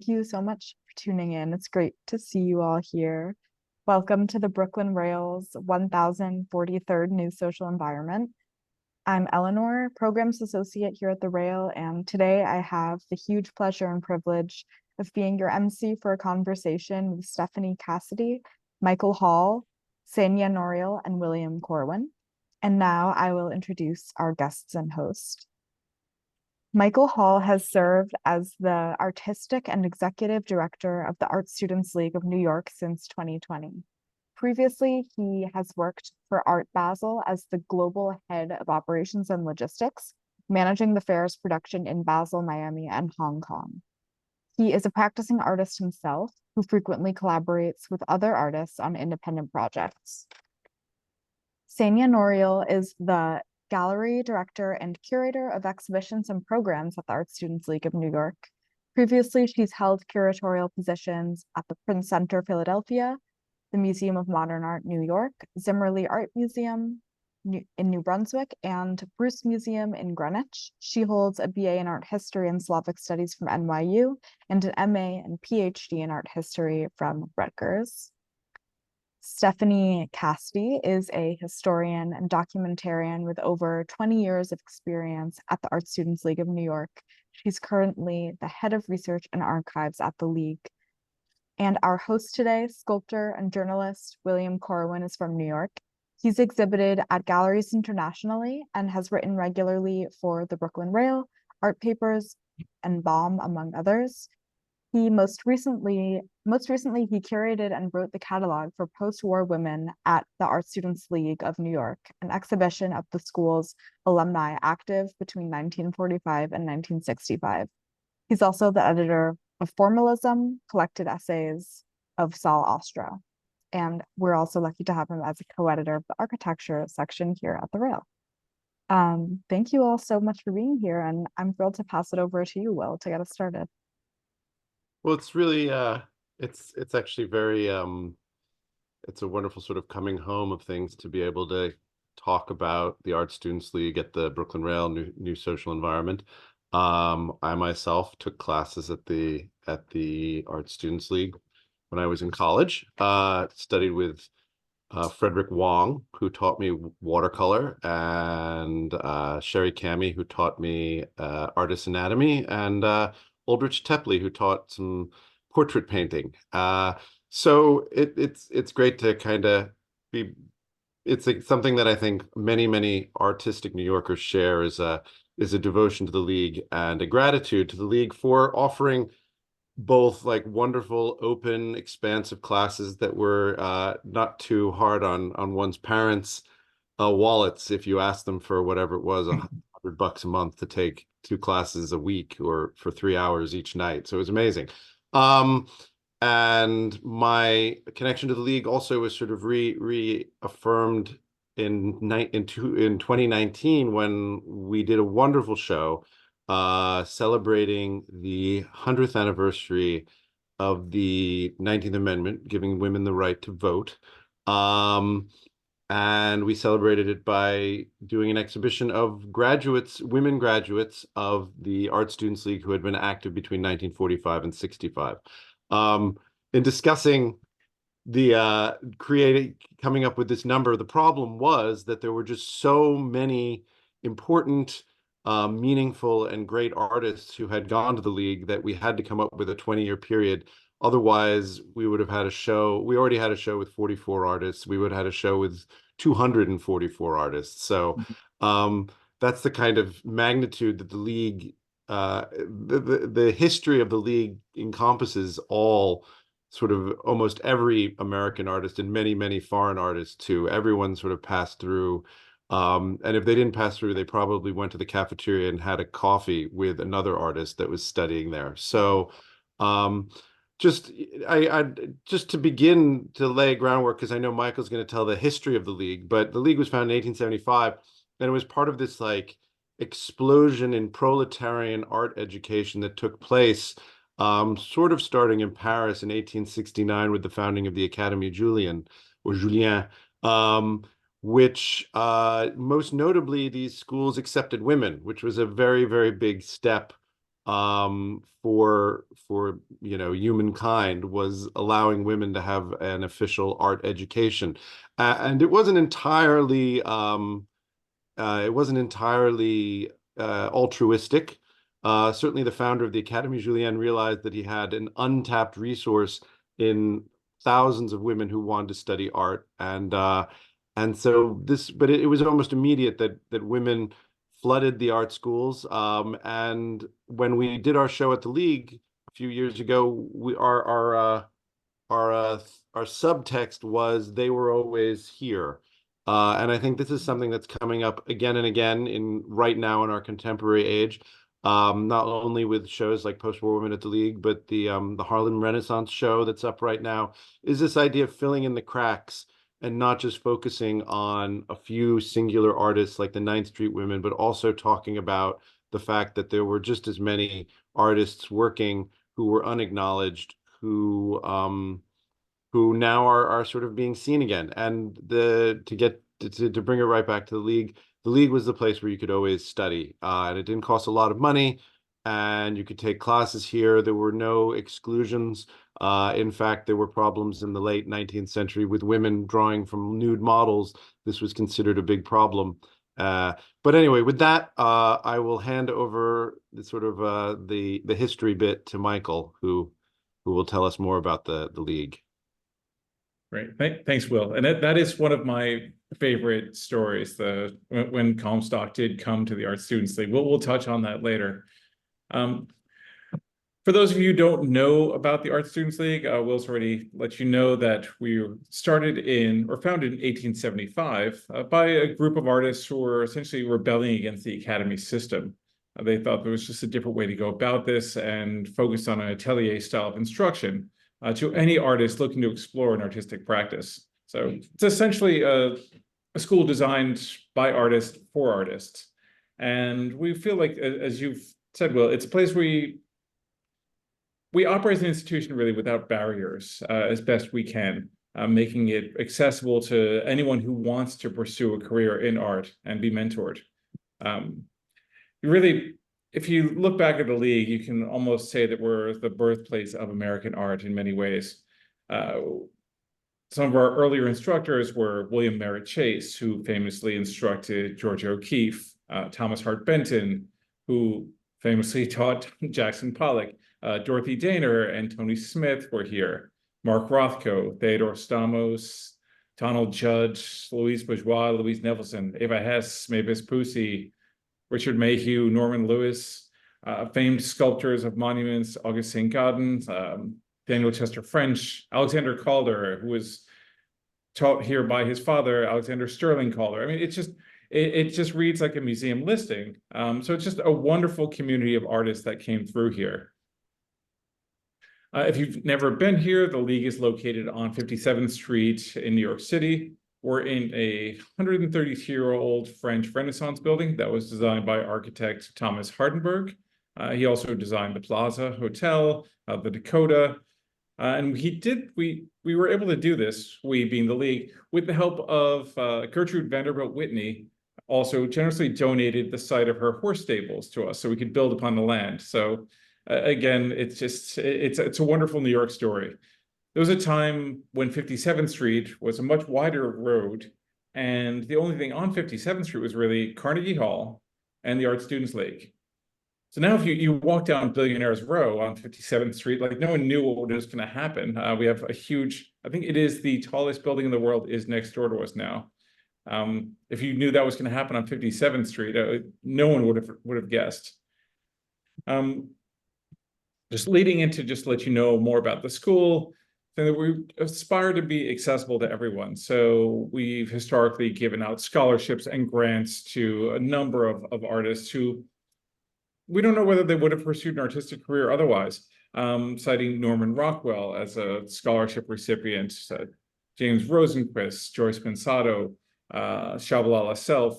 thank you so much for tuning in. It's great to see you all here. Welcome to the Brooklyn Rail's 1043rd New Social Environment. I'm Eleanor, Programs Associate here at the Rail, and today I have the huge pleasure and privilege of being your MC for a conversation with Stephanie Cassidy, Michael Hall, Ksenia Nouril, and William Corwin. And now I will introduce our guests and host. Michael Hall has served as the Artistic and Executive Director of the Art Students League of New York since 2020. Previously, he has worked for Art Basel as the Global Head of Operations and Logistics, managing the fair's production in Basel, Miami, and Hong Kong. He is a practicing artist himself who frequently collaborates with other artists on independent projects. Ksenia Nouril is the Gallery Director and Curator of Exhibitions and Programs at the Art Students League of New York. Previously, she's held curatorial positions at the Print Center, Philadelphia, the Museum of Modern Art, New York, Zimmerli Art Museum in New Brunswick, and Bruce Museum in Greenwich. She holds a BA in Art History and Slavic Studies from NYU and an MA and PhD in Art History from Rutgers. Stephanie Cassidy is a historian and documentarian with over 20 years of experience at the Art Students League of New York. She's currently the head of research and archives at the League. And our host today, sculptor and journalist William Corwin, is from New York. He's exhibited at galleries internationally and has written regularly for the Brooklyn Rail, Art Papers, and Bomb, among others. He most recently he curated and wrote the catalog for post-war women at the Art Students League of New York, an exhibition of the school's alumni active between 1945 and 1965. He's also the editor of Formalism, collected essays of Saul Ostro. And we're also lucky to have him as a co-editor of the architecture section here at the Rail. Thank you all so much for being here, and I'm thrilled to pass it over to you, Will, to get us started. Well, it's really it's actually very it's a wonderful sort of coming home of things to be able to talk about the Art Students League at the Brooklyn Rail New Social Environment. I myself took classes at the Art Students League when I was in college. Studied with Frederick Wong, who taught me watercolor, and Sherry Cami, who taught me artist anatomy, and Aldrich Tepley, who taught some portrait painting. So it's great to kind of be. It's something that I think many artistic New Yorkers share is a devotion to the League and a gratitude to the League for offering both like wonderful, open, expansive classes that were not too hard on one's parents' wallets if you ask them for whatever it was, $100 a month to take 2 classes a week or for 3 hours each night. So it was amazing. And my connection to the League also was sort of reaffirmed in 2019 when we did a wonderful show celebrating the 100th anniversary of the 19th Amendment, giving women the right to vote. And we celebrated it by doing an exhibition of women graduates of the Art Students League who had been active between 1945 and 65. In discussing the coming up with this number, the problem was that there were just so many important, meaningful, and great artists who had gone to the League that we had to come up with a 20-year period. Otherwise, we would have had a show. We already had a show with 44 artists. We would have had a show with 244 artists. So that's the kind of magnitude that the League, the history of the League encompasses all sort of almost every American artist and many foreign artists too. Everyone sort of passed through. And if they didn't pass through, they probably went to the cafeteria and had a coffee with another artist that was studying there. So just to begin to lay groundwork, because I know Michael's going to tell the history of the League, but the League was founded in 1875, and it was part of this like explosion in proletarian art education that took place sort of starting in Paris in 1869 with the founding of the Académie Julian, which most notably these schools accepted women, which was a very big step for humankind was allowing women to have an official art education. And it wasn't entirely altruistic. Certainly the founder of the Academy, Julien, realized that he had an untapped resource in thousands of women who wanted to study art. And so but it was almost immediate that women flooded the art schools. And when we did our show at the League a few years ago, our uh, our subtext was they were always here. And I think this is something that's coming up again and again right now in our contemporary age. Not only with shows like Post-War Women at the League, but the Harlem Renaissance show that's up right now, is this idea of filling in the cracks and not just focusing on a few singular artists like the Ninth Street Women, but also talking about the fact that there were just as many artists working who were unacknowledged, who now are sort of being seen again. And to bring it right back to the League was the place where you could always study, and it didn't cost a lot of money, and you could take classes here. There were no exclusions. In fact, there were problems in the late 19th century with women drawing from nude models. This was considered a big problem. But anyway, with that, I will hand over the history bit to Michael, who will tell us more about the League. Great. Thanks, Will. And that is one of my favorite stories, when Comstock did come to the Art Students League. We'll touch on that later. For those of you who don't know about the Art Students League, Will's already let you know that we founded in 1875 by a group of artists who were essentially rebelling against the Academy system. They thought there was just a different way to go about this and focused on an atelier style of instruction to any artist looking to explore an artistic practice. So it's essentially a school designed by artists for artists. And we feel like, as you've said, Will, it's a place where we operate as an institution really without barriers as best we can, making it accessible to anyone who wants to pursue a career in art and be mentored. Really, if you look back at the League, you can almost say that we're the birthplace of American art in many ways. Some of our earlier instructors were William Merritt Chase, who famously instructed Georgia O'Keeffe, Thomas Hart Benton, who famously taught Jackson Pollock, Dorothy Daner and Tony Smith were here, Mark Rothko, Theodore Stamos, Donald Judge, Louise Bourgeois, Louise Nevelson, Eva Hess, Mavis Pusey, Richard Mayhew, Norman Lewis, famed sculptors of monuments, Auguste St. Gaudens, Daniel Chester French, Alexander Calder, who was taught here by his father, Alexander Sterling Calder. I mean, it just reads like a museum listing. So it's just a wonderful community of artists that came through here. If you've never been here, the League is located on 57th Street in New York City. We're in a 132-year-old French Renaissance building that was designed by architect Thomas Hardenberg. He also designed the Plaza Hotel, the Dakota, and we were able to do this, we being the League, with the help of Gertrude Vanderbilt Whitney, also generously donated the site of her horse stables to us so we could build upon the land. So again, it's a wonderful New York story. There was a time when 57th Street was a much wider road, and the only thing on 57th Street was really Carnegie Hall and the Art Students League. So now if you walk down Billionaires Row on 57th Street, like no one knew what was going to happen. We have a huge, I think it is the tallest building in the world, is next door to us now. If you knew that was going to happen on 57th Street, no one would have guessed. Just leading into, just to let you know more about the school, so that we aspire to be accessible to everyone. So we've historically given out scholarships and grants to a number of artists who we don't know whether they would have pursued an artistic career otherwise. Citing Norman Rockwell as a scholarship recipient, James Rosenquist, Joyce Pensato, Shabalala Self.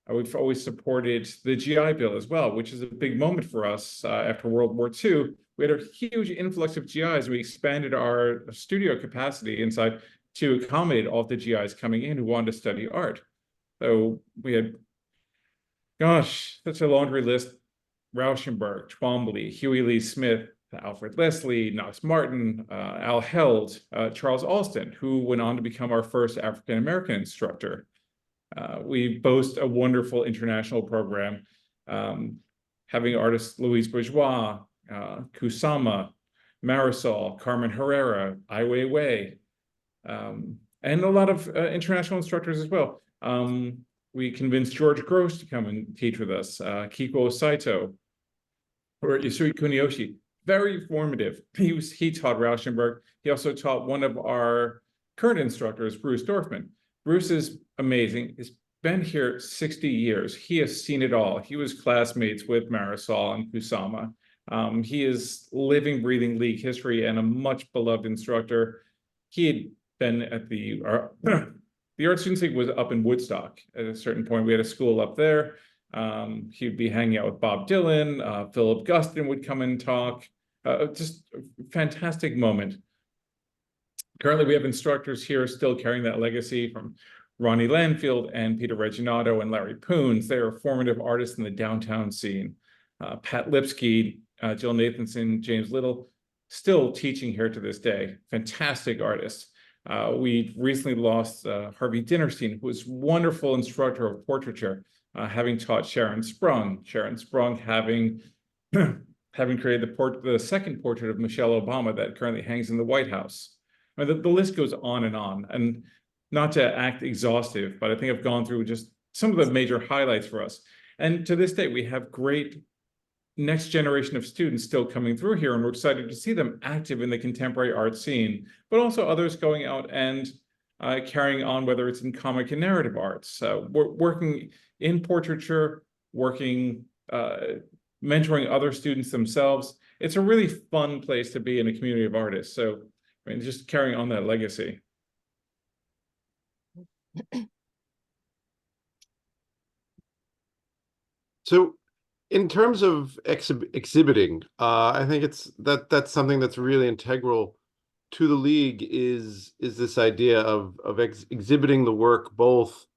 We've always supported the GI Bill as well, which is a big moment for us after World War II. We had a huge influx of GIs. We expanded our studio capacity inside to accommodate all of the GIs coming in who wanted to study art. So we had, gosh, such a laundry list. Rauschenberg, Twombly, Huey Lee Smith, Alfred Leslie, Knox Martin, Al Held, Charles Alston, who went on to become our first African-American instructor. We boast a wonderful international program, having artists Louise Bourgeois, Kusama, Marisol, Carmen Herrera, Ai Weiwei, and a lot of international instructors as well. We convinced George Gross to come and teach with us, Kiko Saito, or Yasui Kuniyoshi. Very formative. He taught Rauschenberg. He also taught one of our current instructors, Bruce Dorfman. Bruce is amazing. He's been here 60 years. He has seen it all. He was classmates with Marisol and Kusama. He is living, breathing League history and a much beloved instructor. He had been at the Art Students League was up in Woodstock at a certain point. We had a school up there. He'd be hanging out with Bob Dylan. Philip Guston would come and talk. Just a fantastic moment. Currently, we have instructors here still carrying that legacy from Ronnie Landfield and Peter Reginato and Larry Poons. They are formative artists in the downtown scene. Pat Lipsky, Jill Nathanson, James Little, still teaching here to this day. Fantastic artists. We recently lost Harvey Dinnerstein, who was a wonderful instructor of portraiture, having taught Sharon Sprung. Sharon Sprung having created the second portrait of Michelle Obama that currently hangs in the White House. I mean, the list goes on, and not to act exhaustive, but I think I've gone through just some of the major highlights for us. And to this day, we have great next generation of students still coming through here, and we're excited to see them active in the contemporary art scene, but also others going out and carrying on, whether it's in comic and narrative arts, we're working in portraiture, working, mentoring other students themselves. It's a really fun place to be in a community of artists. So, I mean, just carrying on that legacy. So, in terms of exhibiting, I think that's something that's really integral to the league is this idea of exhibiting the work both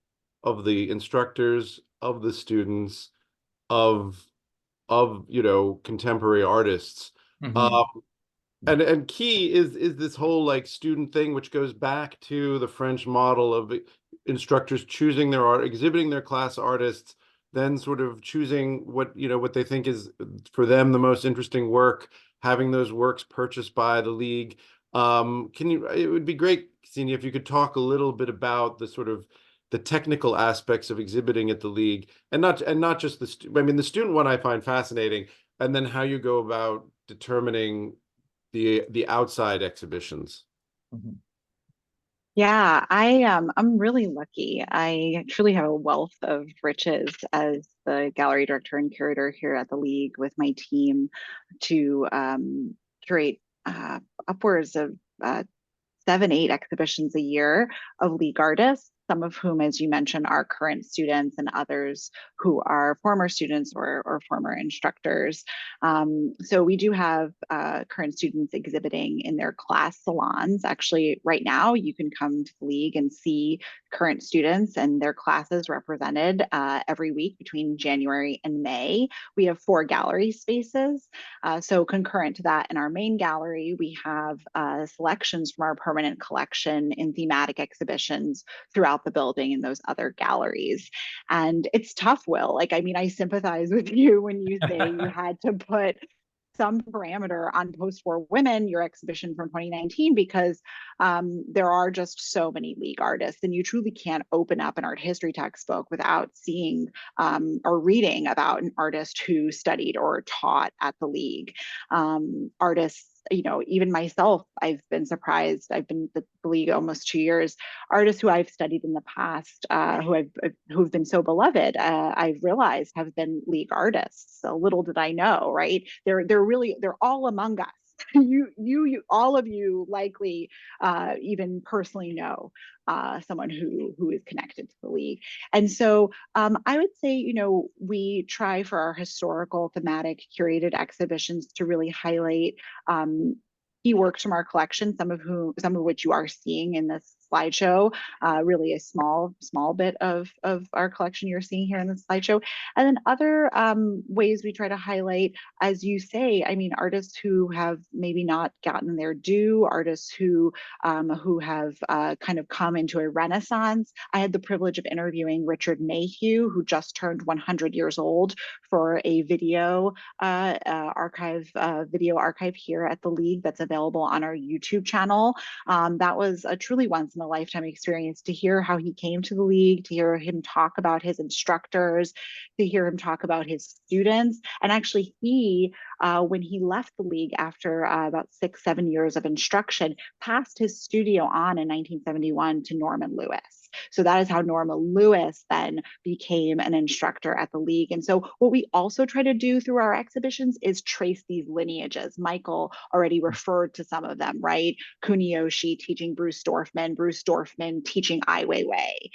of the instructors, of the students, of contemporary artists. Mm-hmm. And key is this whole like student thing, which goes back to the French model of instructors choosing their art, exhibiting their class artists, then sort of choosing what they think is for them the most interesting work, having those works purchased by the league. It would be great, Ksenia, if you could talk a little bit about the sort of the technical aspects of exhibiting at the league, and not just the student one I find fascinating, and then how you go about determining the outside exhibitions. Mm-hmm. Yeah, I'm really lucky. I truly have a wealth of riches as the gallery director and curator here at the League with my team to curate upwards of 7, 8 exhibitions a year of League artists, some of whom, as you mentioned, are current students and others who are former students or former instructors. So we do have current students exhibiting in their class salons. Actually, right now, you can come to the League and see current students and their classes represented every week between January and May. We have 4 gallery spaces. So concurrent to that, in our main gallery, we have selections from our permanent collection in thematic exhibitions throughout the building in those other galleries. And it's tough, Will. Like, I mean, I sympathize with you when you say you had to put some parameter on Post-War Women, your exhibition from 2019, because there are just so many League artists, and you truly can't open up an art history textbook without seeing or reading about an artist who studied or taught at the League. Artists, even myself, I've been surprised. I've been at the League almost 2 years. Artists who I've studied in the past, who've been so beloved, I've realized have been League artists. So little did I know, right? They're all among us. You all of you likely even personally know someone who is connected to the League. And so I would say, we try for our historical thematic curated exhibitions to really highlight key works from our collection, some of which you are seeing in this slideshow, really a small bit of our collection you're seeing here in the slideshow. And then other ways we try to highlight, as you say, I mean, artists who have maybe not gotten their due, artists who have kind of come into a renaissance. I had the privilege of interviewing Richard Mayhew, who just turned 100 years old, for a video archive here at the League that's available on our YouTube channel. That was a truly once in a lifetime experience to hear how he came to the League, to hear him talk about his instructors, to hear him talk about his students. And actually he, when he left the League after about 6-7 years of instruction, passed his studio on in 1971 to Norman Lewis. So that is how Norma Lewis then became an instructor at the League. And so what we also try to do through our exhibitions is trace these lineages. Michael already referred to some of them, right? Kuniyoshi teaching Bruce Dorfman teaching Ai Weiwei.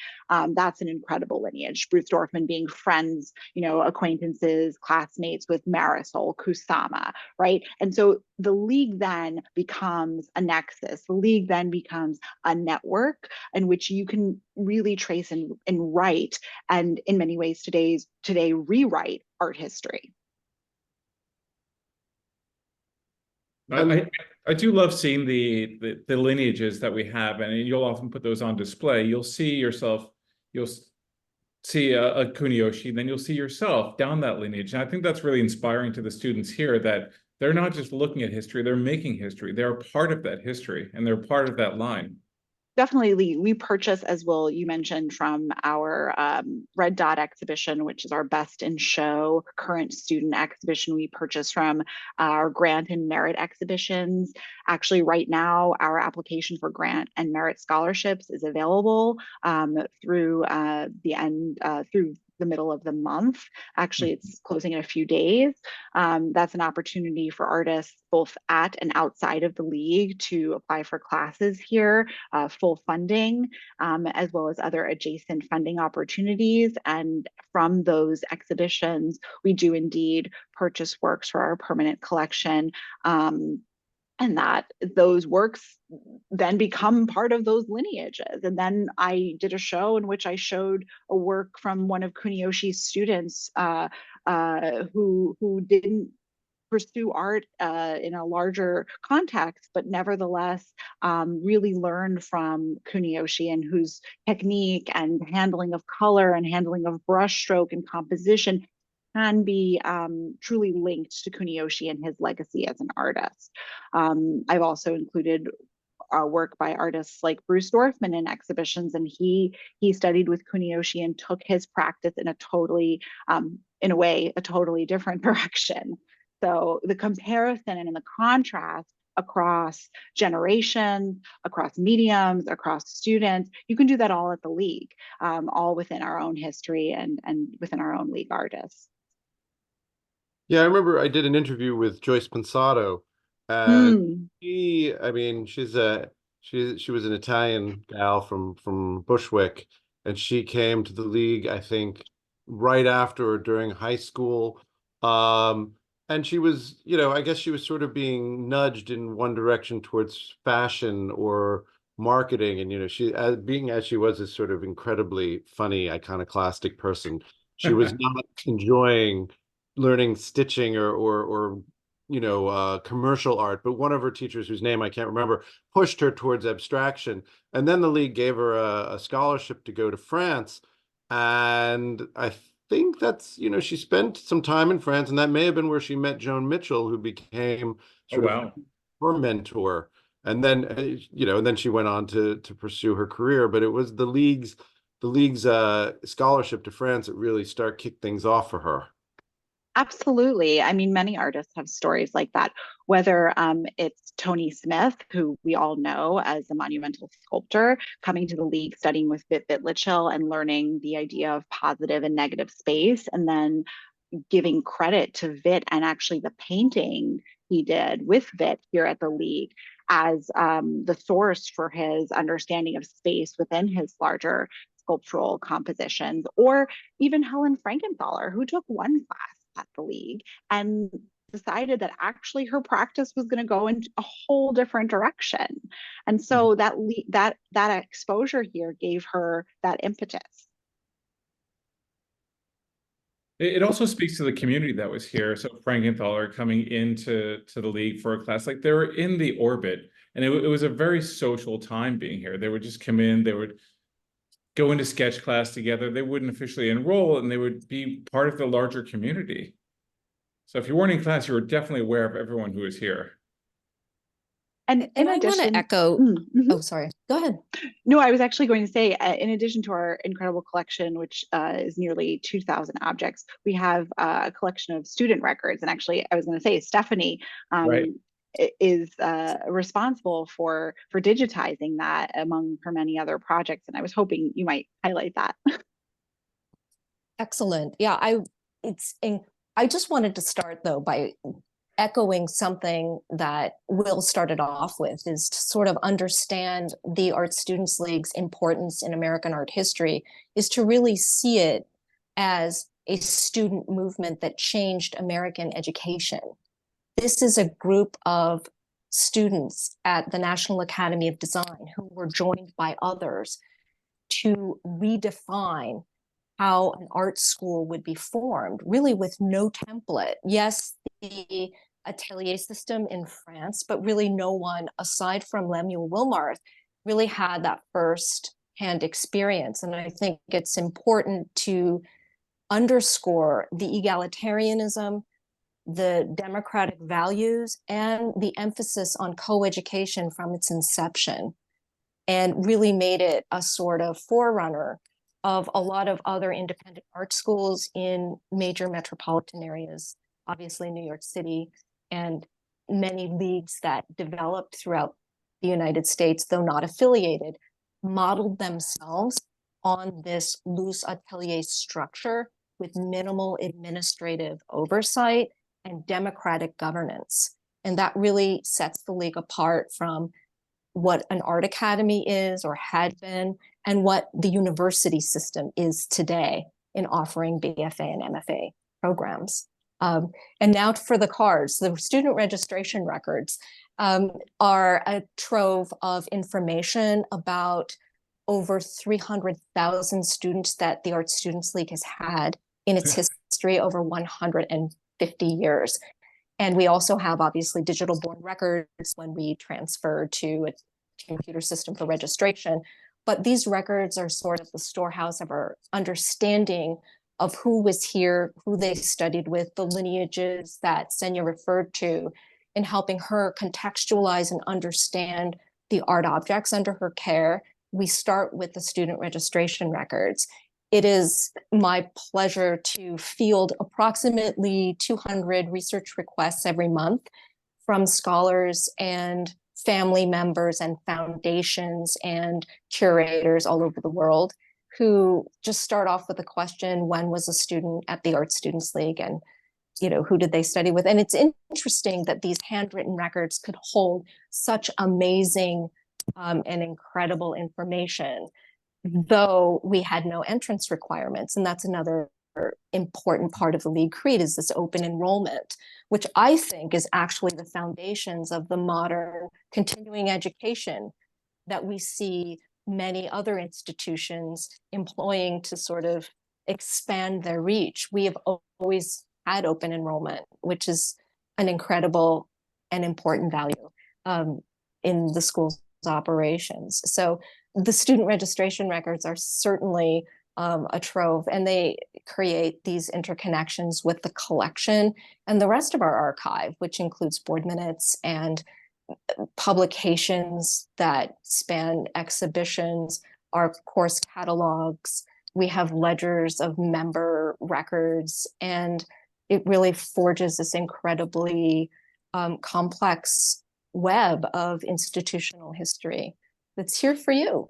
That's an incredible lineage. Bruce Dorfman being friends, acquaintances, classmates with Marisol Kusama, right? And so the League then becomes a nexus. The League then becomes a network in which you can really trace and write, and in many ways today rewrite art history. I do love seeing the lineages that we have, and you'll often put those on display. You'll see a Kuniyoshi, then you'll see yourself down that lineage. And I think that's really inspiring to the students here, that they're not just looking at history, they're making history. They're a part of that history, and they're part of that line. Definitely, we purchase, as well, you mentioned, from our Red Dot exhibition, which is our best in show current student exhibition. We purchase from our grant and merit exhibitions. Actually, right now, our application for grant and merit scholarships is available through the middle of the month. Actually, it's closing in a few days. That's an opportunity for artists both at and outside of the League to apply for classes here, full funding, as well as other adjacent funding opportunities. And from those exhibitions, we do indeed purchase works for our permanent collection. And that those works then become part of those lineages. And then I did a show in which I showed a work from one of Kuniyoshi's students who didn't pursue art in a larger context, but nevertheless really learned from Kuniyoshi, and whose technique and handling of color and handling of brushstroke and composition can be truly linked to Kuniyoshi and his legacy as an artist. I've also included work by artists like Bruce Dorfman in exhibitions, and he studied with Kuniyoshi and took his practice in a totally different direction. So the comparison and the contrast across generations, across mediums, across students, you can do that all at the League, all within our own history and within our own League artists. Yeah, I remember I did an interview with Joyce Pensato, and she was an Italian gal from Bushwick, and she came to the League, I think, right after or during high school. And she was, I guess she was sort of being nudged in one direction towards fashion or marketing. And, she, as she was this sort of incredibly funny, iconoclastic person, she was not enjoying learning stitching or commercial art. But one of her teachers, whose name I can't remember, pushed her towards abstraction. And then the League gave her a scholarship to go to France. And I think that's, she spent some time in France, and that may have been where she met Joan Mitchell, who became sort of her mentor. And then, and then she went on to pursue her career. But it was the League's scholarship to France that really kicked things off for her. Absolutely. I mean, many artists have stories like that, whether it's Tony Smith, who we all know as a monumental sculptor, coming to the League, studying with Vit Vitlichil and learning the idea of positive and negative space, and then giving credit to Vit and actually the painting he did with Vit here at the League as the source for his understanding of space within his larger sculptural compositions. Or even Helen Frankenthaler, who took one class at the League and decided that actually her practice was going to go in a whole different direction. And so that exposure here gave her that impetus. It also speaks to the community that was here. So Frankenthaler coming into the league for a class, like they were in the orbit, and it was a very social time being here. They would just come in, they would go into sketch class together. They wouldn't officially enroll, and they would be part of the larger community. So if you weren't in class, you were definitely aware of everyone who was here. And in I addition, want to echo. Mhm. Oh, sorry. Go ahead. No, I was actually going to say, in addition to our incredible collection, which is nearly 2,000 objects, we have a collection of student records. And actually, I was going to say, Stephanie Right. is responsible for digitizing that among her many other projects. And I was hoping you might highlight that. Excellent. Yeah, I just wanted to start though by echoing something that Will started off with, is to sort of understand the Art Students League's importance in American art history, is to really see it as a student movement that changed American education. This is a group of students at the National Academy of Design who were joined by others to redefine how an art school would be formed, really with no template. Yes, the atelier system in France, but really no one aside from Lemuel Wilmarth really had that first-hand experience. And I think it's important to underscore the egalitarianism, the democratic values, and the emphasis on co-education from its inception, and really made it a sort of forerunner of a lot of other independent art schools in major metropolitan areas, obviously New York City, and many leagues that developed throughout the United States, though not affiliated, modeled themselves on this loose atelier structure with minimal administrative oversight and democratic governance. And that really sets the league apart from what an art academy is or had been, and what the university system is today in offering BFA and MFA programs. And now for the cards. The student registration records are a trove of information about over 300,000 students that the Art Students League has had in its history over 150 years. And we also have obviously digital born records when we transfer to a computer system for registration. But these records are sort of the storehouse of our understanding of who was here, who they studied with, the lineages that Ksenia referred to, in helping her contextualize and understand the art objects under her care. We start with the student registration records. It is my pleasure to field approximately 200 research requests every month from scholars and family members and foundations and curators all over the world, who just start off with the question, when was a student at the Art Students League, and who did they study with? And it's interesting that these handwritten records could hold such amazing and incredible information, though we had no entrance requirements. And that's another important part of the League Creed, is this open enrollment, which I think is actually the foundations of the modern continuing education that we see many other institutions employing to sort of expand their reach. We have always had open enrollment, which is an incredible and important value in the school's operations. So the student registration records are certainly a trove, and they create these interconnections with the collection and the rest of our archive, which includes board minutes and publications that span exhibitions, our course catalogs. We have ledgers of member records, and it really forges this incredibly complex web of institutional history that's here for you.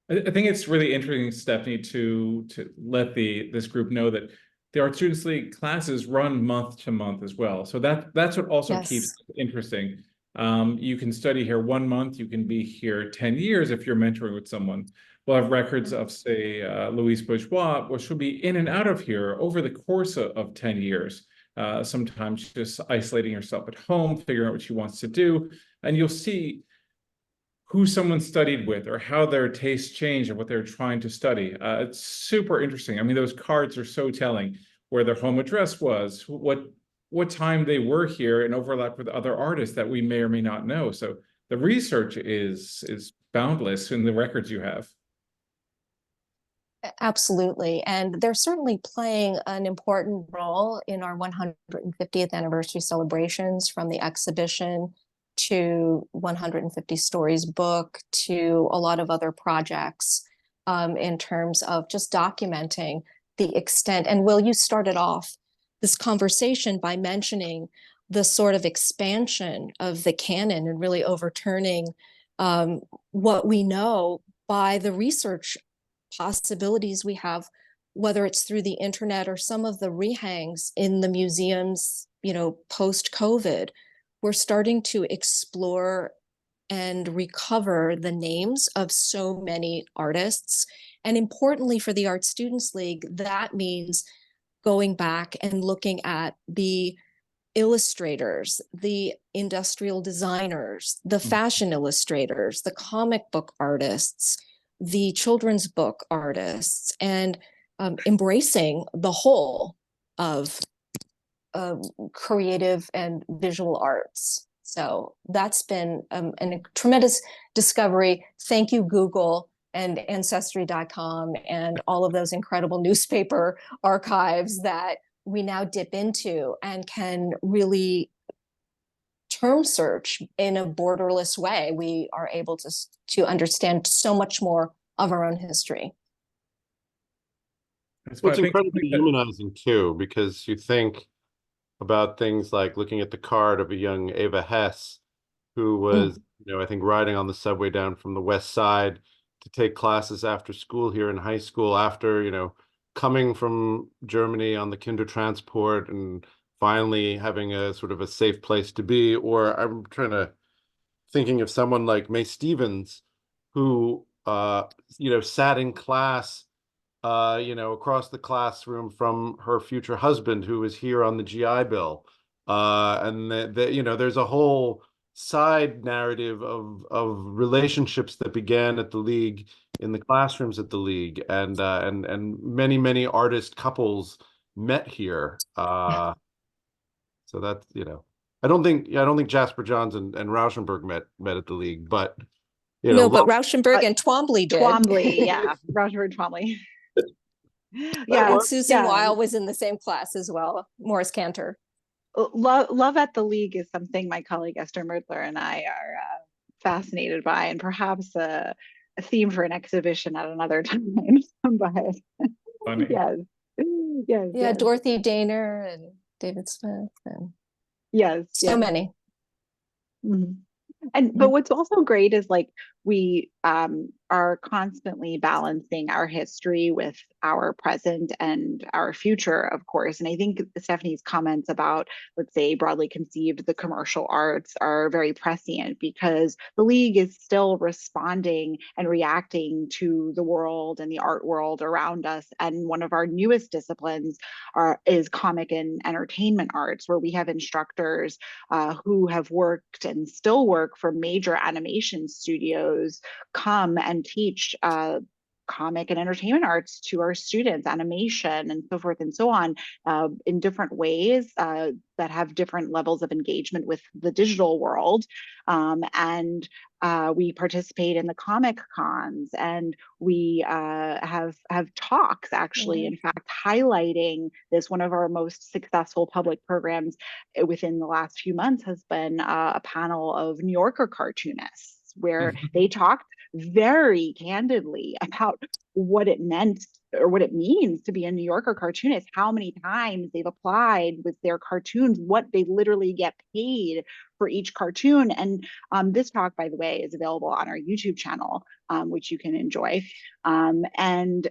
I think it's really interesting, Stephanie, to let this group know that the Art Students League classes run month to month as well. So that's what also keeps it interesting. You can study here 1 month, you can be here 10 years if you're mentoring with someone. We'll have records of, say, Louise Bourgeois, where she'll be in and out of here over the course of 10 years. Sometimes just isolating herself at home, figuring out what she wants to do. And you'll see who someone studied with or how their tastes changed and what they're trying to study. It's super interesting. I mean, those cards are so telling, where their home address was, what time they were here, and overlap with other artists that we may or may not know. So the research is boundless in the records you have. Absolutely. And they're certainly playing an important role in our 150th anniversary celebrations, from the exhibition to 150 Stories book to a lot of other projects, in terms of just documenting the extent. And Will, you started off this conversation by mentioning the sort of expansion of the canon and really overturning what we know by the research possibilities we have, whether it's through the internet or some of the rehangs in the museums, post-COVID. We're starting to explore and recover the names of so many artists. And importantly, for the Art Students League, that means going back and looking at the illustrators, the industrial designers, the fashion illustrators, the comic book artists, the children's book artists, and embracing the whole of creative and visual arts. So that's been a tremendous discovery. Thank you, Google and Ancestry.com and all of those incredible newspaper archives that we now dip into and can really term search in a borderless way. We are able to understand so much more of our own history. Well, it's incredibly humanizing too, because you think about things like looking at the card of a young Ava Hess, who was, I think riding on the subway down from the West Side to take classes after school here in high school, after, coming from Germany on the Kindertransport and finally having a sort of a safe place to be. Or I'm thinking of someone like May Stevens, who, sat in class, across the classroom from her future husband, who was here on the GI Bill. And there's a whole side narrative of relationships that began at the League, in the classrooms at the League, and many, many artist couples met here. So that's, I don't think Jasper Johns and Rauschenberg met at the League, but no, but Rauschenberg and Twombly did. Twombly, yeah, Rauschenberg, Twombly. Yeah, and Susan Weil was in the same class as well. Morris Cantor. Love at the League is something my colleague Esther Merdler and I are fascinated by, and perhaps a theme for an exhibition at another time. But funny. Yes. Yeah, Dorothy Daner and David Smith and so many. Mm-hmm. But what's also great is like we are constantly balancing our history with our present and our future, of course. And I think Stephanie's comments about, let's say, broadly conceived, the commercial arts are very prescient, because the League is still responding and reacting to the world and the art world around us. And one of our newest disciplines is comic and entertainment arts, where we have instructors who have worked and still work for major animation studios come and teach comic and entertainment arts to our students, animation and so forth and so on, in different ways that have different levels of engagement with the digital world. And we participate in the comic cons, and we have talks, actually, in fact, highlighting this. One of our most successful public programs within the last few months has been a panel of New Yorker cartoonists, where they talked very candidly about what it meant or what it means to be a New Yorker cartoonist, how many times they've applied with their cartoons, what they literally get paid for each cartoon. And this talk, by the way, is available on our YouTube channel, which you can enjoy. And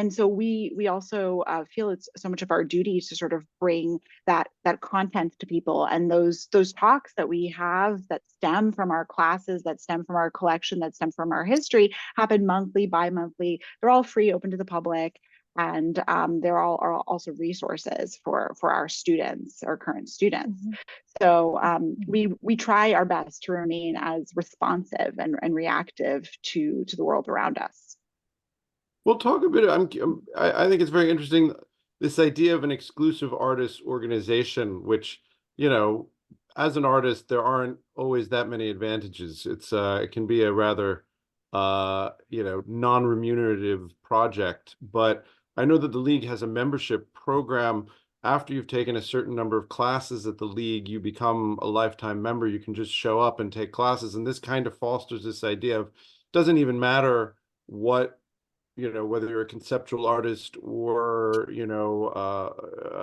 so we also feel it's so much of our duty to sort of bring that content to people. And those talks that we have that stem from our classes, that stem from our collection, that stem from our history, happen monthly, bi-monthly. They're all free, open to the public. and they're all are also resources for our students, our current students. So we try our best to remain as responsive and reactive to the world around us. Well, talk a bit. I think it's very interesting, this idea of an exclusive artist organization, which, you know, as an artist, there aren't always that many advantages. It can be a rather you know, non-remunerative project. But I know that the League has a membership program. After you've taken a certain number of classes at the League, you become a lifetime member. You can just show up and take classes. And this kind of fosters this idea of, doesn't even matter what, you know, whether you're a conceptual artist or, you know,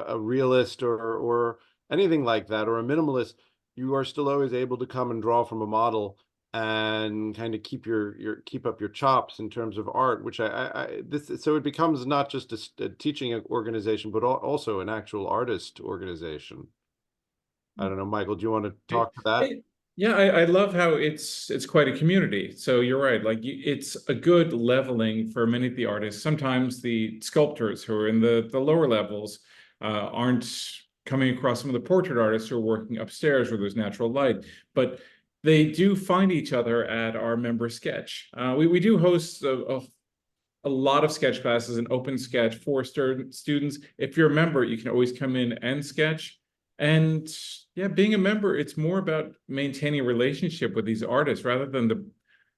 a realist or anything like that, or a minimalist, you are still always able to come and draw from a model and kind of keep up your chops in terms of art, which so it becomes not just a teaching organization, but also an actual artist organization. I don't know, Michael, do you want to talk to that? Yeah, I love how it's quite a community. So you're right, like it's a good leveling for many of the artists. Sometimes the sculptors who are in the lower levels aren't coming across some of the portrait artists who are working upstairs where there's natural light, but they do find each other at our member sketch. We do host a lot of sketch classes, an open sketch for students. If you're a member, you can always come in and sketch. And yeah, being a member, it's more about maintaining a relationship with these artists rather than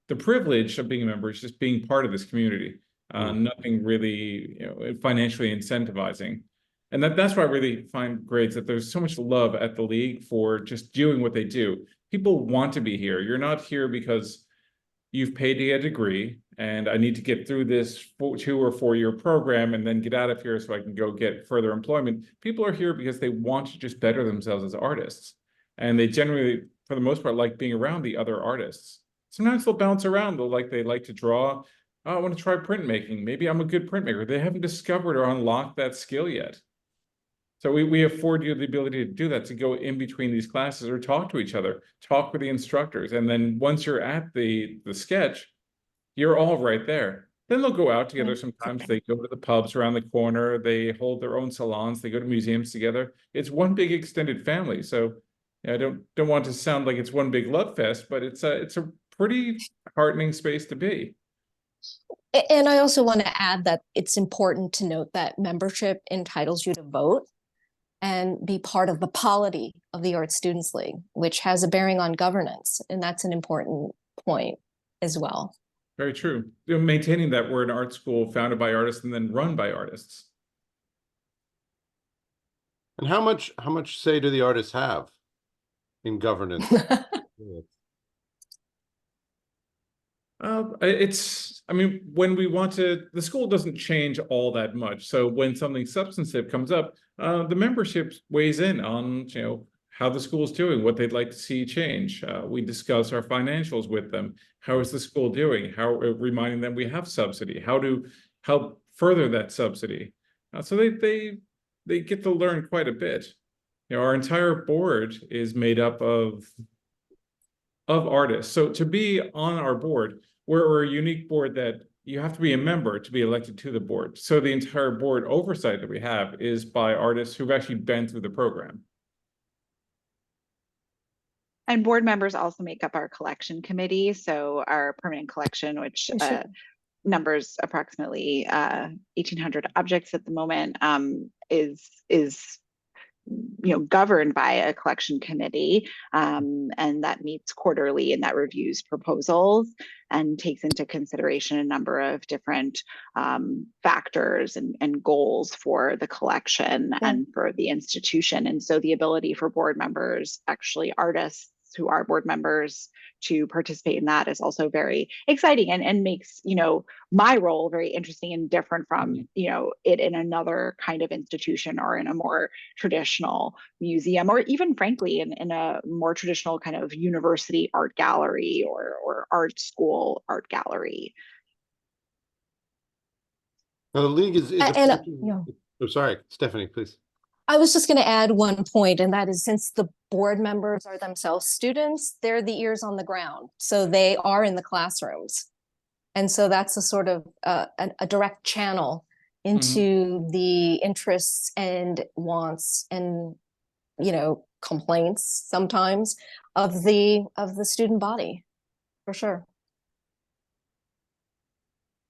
the privilege of being a member. It's just being part of this community. Nothing really, you know, financially incentivizing. And that's why I really find great that there's so much love at the League for just doing what they do. People want to be here. You're not here because you've paid to get a degree and I need to get through this 2 or 4 year program and then get out of here so I can go get further employment. People are here because they want to just better themselves as artists. And they generally, for the most part, like being around the other artists. Sometimes they'll bounce around. They like to draw. Oh, I want to try printmaking. Maybe I'm a good printmaker. They haven't discovered or unlocked that skill yet. So we afford you the ability to do that, to go in between these classes or talk to each other, talk with the instructors. And then once you're at the sketch, you're all right there. Then they'll go out together. Sometimes they go to the pubs around the corner. They hold their own salons. They go to museums together. It's one big extended family. So I don't want to sound like it's one big love fest, but it's a pretty heartening space to be. And I also want to add that it's important to note that membership entitles you to vote and be part of the polity of the Art Students League, which has a bearing on governance. And that's an important point as well. Very true. You know, maintaining that we're an art school founded by artists and then run by artists. And how much say do the artists have in governance? I mean, when we want to, the school doesn't change all that much. So when something substantive comes up, the membership weighs in on, you know, how the school's doing, what they'd like to see change. We discuss our financials with them. How is the school doing? How reminding them we have subsidy, how to help further that subsidy. So they get to learn quite a bit. You know, our entire board is made up of artists. So to be on our board, we're a unique board that you have to be a member to be elected to the board. So the entire board oversight that we have is by artists who've actually been through the program. And board members also make up our collection committee. So our permanent collection, which numbers approximately 1,800 objects at the moment, is governed by a collection committee, and that meets quarterly and that reviews proposals and takes into consideration a number of different factors and goals for the collection and for the institution. And so the ability for board members, actually artists who are board members, to participate in that is also very exciting and makes, my role very interesting and different from, it in another kind of institution or in a more traditional museum, or even frankly, in a more traditional kind of university art gallery or art school art gallery. Now, the League is oh, sorry, Stephanie, please. I was just going to add one point, and that is, since the board members are themselves students, they're the ears on the ground. So they are in the classrooms. And so that's a sort of a direct channel into the interests and wants and, complaints sometimes of the student body, for sure.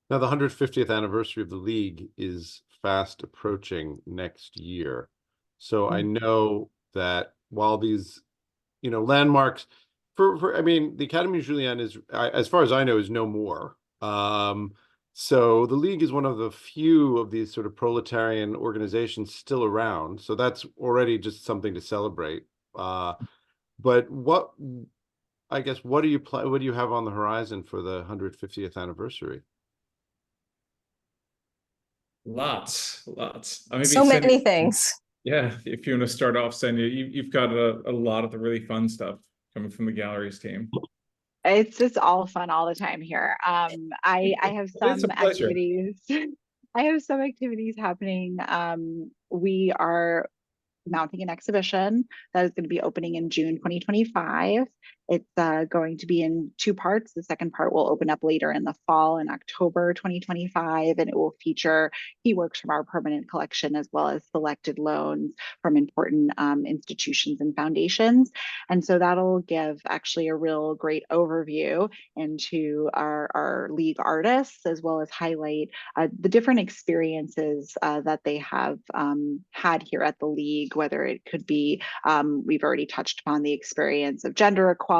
Now, the 150th anniversary of the League is fast approaching next year. So I know that while these, landmarks I mean, the Académie Julian is, as far as I know, is no more. So the League is one of the few of these sort of proletarian organizations still around. So that's already just something to celebrate. But what do you have on the horizon for the 150th anniversary? Lots. Maybe So many things. Yeah, if you want to start off, Ksenia, you've got a lot of the really fun stuff coming from the galleries team. It's just all fun all the time here. I have It's some a pleasure. activities. I have some activities happening. We are mounting an exhibition that is going to be opening in June 2025. It's going to be in two parts. The second part will open up later in the fall in October 2025, and it will feature key works from our permanent collection as well as selected loans from important institutions and foundations. And so that'll give actually a real great overview into our League artists, as well as highlight the different experiences that they have had here at the League, whether it could be, we've already touched upon the experience of gender equality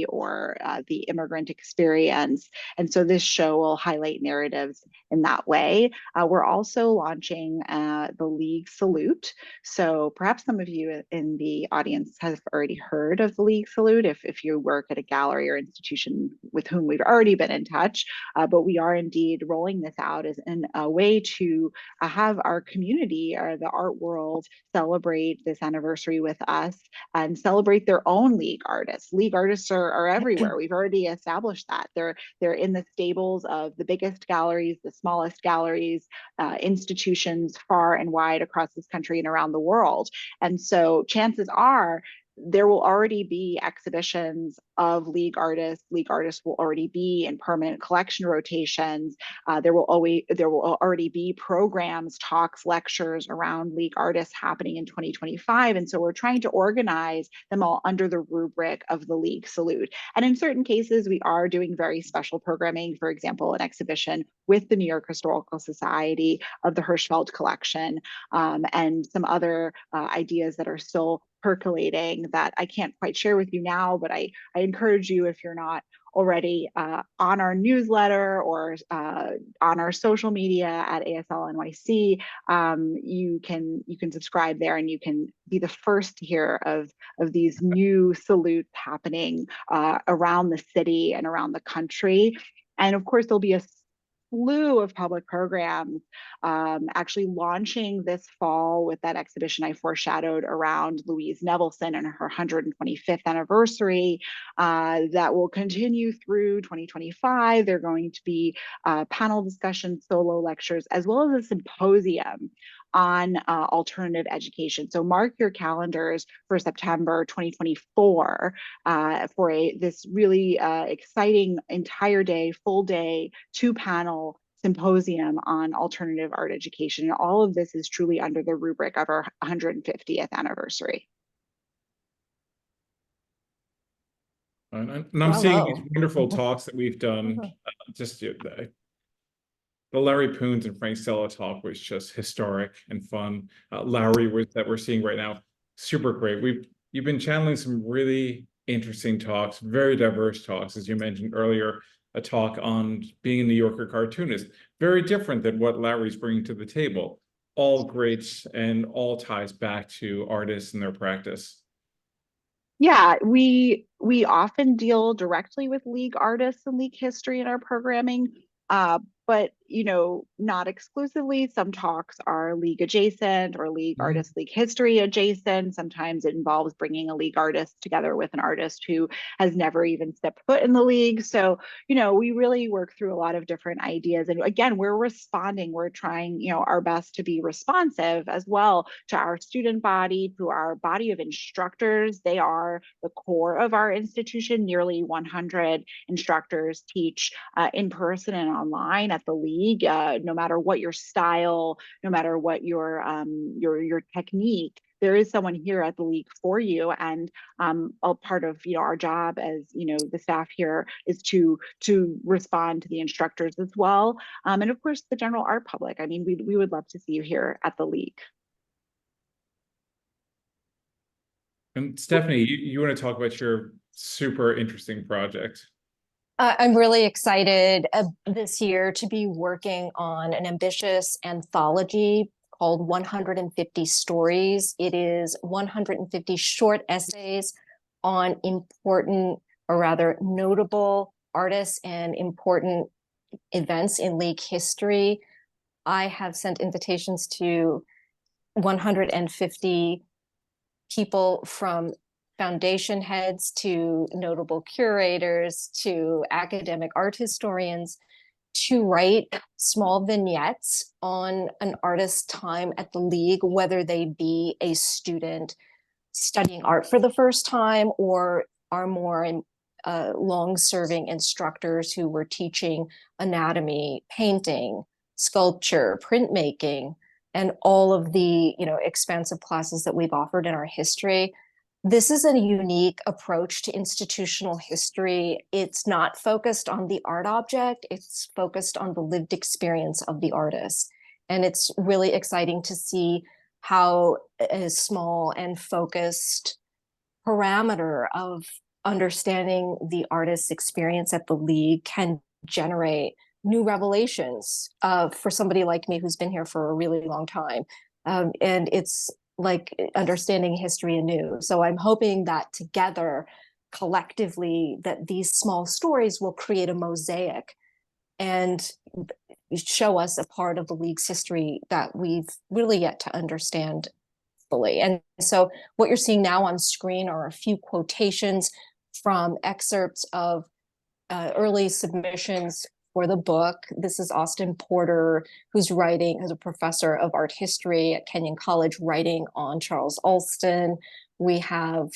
or the immigrant experience. And so this show will highlight narratives in that way. We're also launching the League Salute. So perhaps some of you in the audience have already heard of the League Salute if you work at a gallery or institution with whom we've already been in touch. But we are indeed rolling this out as a way to have our community or the art world celebrate this anniversary with us and celebrate their own League artists. League artists are everywhere. We've already established that. They're in the stables of the biggest galleries, the smallest galleries, institutions far and wide across this country and around the world. And so chances are there will already be exhibitions of League artists. League artists will already be in permanent collection rotations. There will already be programs, talks, lectures around League artists happening in 2025. And so we're trying to organize them all under the rubric of the League Salute. And in certain cases, we are doing very special programming. For example, an exhibition with the New York Historical Society of the Hirschfeld collection, and some other ideas that are still percolating that I can't quite share with you now, but I encourage you, if you're not already on our newsletter or on our social media at ASL NYC, you can subscribe there and you can be the first to hear of these new salutes happening around the city and around the country. And of course, there'll be a slew of public programs actually launching this fall with that exhibition I foreshadowed around Louise Nevelson and her 125th anniversary that will continue through 2025. They're going to be panel discussions, solo lectures, as well as a symposium on alternative education. So mark your calendars for September 2024 for this really exciting entire day, full day, 2-panel symposium on alternative art education. And all of this is truly under the rubric of our 150th anniversary. And I'm seeing these wonderful talks that we've done. Just the Larry Poons and Frank Stella talk was just historic and fun. Larry that we're seeing right now, super great. You've been channeling some really interesting talks, very diverse talks, as you mentioned earlier. A talk on being a New Yorker cartoonist, very different than what Larry's bringing to the table. All great and all ties back to artists and their practice. Yeah, we often deal directly with League artists and League history in our programming, but not exclusively. Some talks are League adjacent or League artist, League history adjacent. Sometimes it involves bringing a League artist together with an artist who has never even stepped foot in the League. So, we really work through a lot of different ideas. And again, we're responding, we're trying, our best to be responsive as well to our student body, to our body of instructors. They are the core of our institution. Nearly 100 instructors teach in person and online at the League. league, no matter what your style, no matter what your technique, there is someone here at the league for you. And a part of our job as the staff here is to respond to the instructors as well, and of course the general art public. I mean, we would love to see you here at the league. And Stephanie, you want to talk about your super interesting project? I'm really excited this year to be working on an ambitious anthology called 150 Stories. It is 150 short essays on important, or rather notable, artists and important events in League history. I have sent invitations to 150 people, from foundation heads to notable curators to academic art historians, to write small vignettes on an artist's time at the league, whether they be a student studying art for the first time or are more long-serving instructors who were teaching anatomy, painting, sculpture, printmaking, and all of the expansive classes that we've offered in our history. This is a unique approach to institutional history. It's not focused on the art object, it's focused on the lived experience of the artist. And it's really exciting to see how a small and focused parameter of understanding the artist's experience at the league can generate new revelations for somebody like me who's been here for a really long time. And it's like understanding history anew. So I'm hoping that together, collectively, that these small stories will create a mosaic and show us a part of the league's history that we've really yet to understand fully. And so what you're seeing now on screen are a few quotations from excerpts of early submissions for the book. This is Austin Porter, who's writing as a professor of art history at Kenyon College, writing on Charles Alston. We have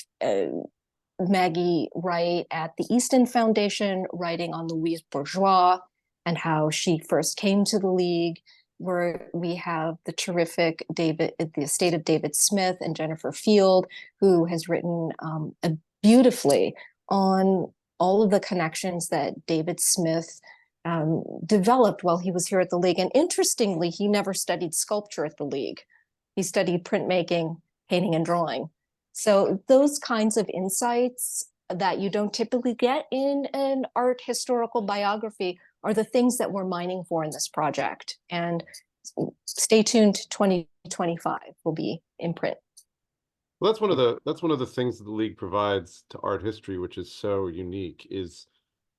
Maggie Wright at the Easton Foundation, writing on Louise Bourgeois and how she first came to the league. Where we have the terrific the estate of David Smith and Jennifer Field, who has written beautifully on all of the connections that David Smith developed while he was here at the league. And interestingly, he never studied sculpture at the league. He studied printmaking, painting, and drawing. So those kinds of insights that you don't typically get in an art historical biography are the things that we're mining for in this project. And stay tuned, 2025 will be in print. Well, that's one of the things that the league provides to art history, which is so unique. Is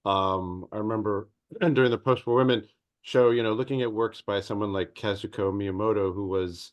I remember during the Post-War Women show, looking at works by someone like Kazuko Miyamoto, who is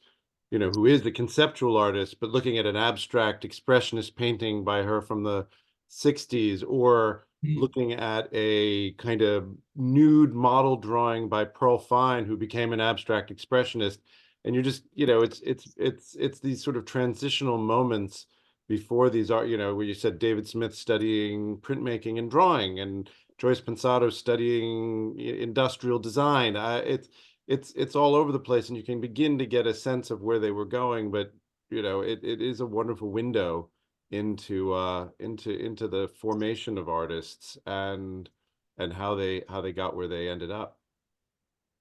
the conceptual artist, but looking at an abstract expressionist painting by her from the 60s, or looking at a kind of nude model drawing by Pearl Fine, who became an abstract expressionist. And you're just, it's these sort of transitional moments before these art, where you said David Smith studying printmaking and drawing, and Joyce Pensado studying industrial design. It's all over the place, and you can begin to get a sense of where they were going. But it is a wonderful window into the formation of artists and how they got where they ended up.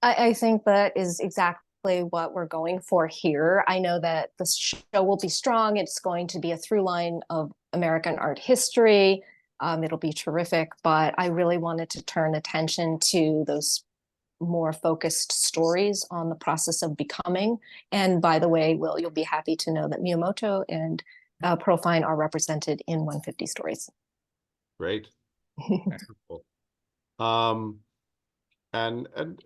I think that is exactly what we're going for here. I know that the show will be strong. It's going to be a through line of American art history. It'll be terrific, but I really wanted to turn attention to those more focused stories on the process of becoming. And by the way, Will, you'll be happy to know that Miyamoto and Pearl Fine are represented in 150 Stories. Great. And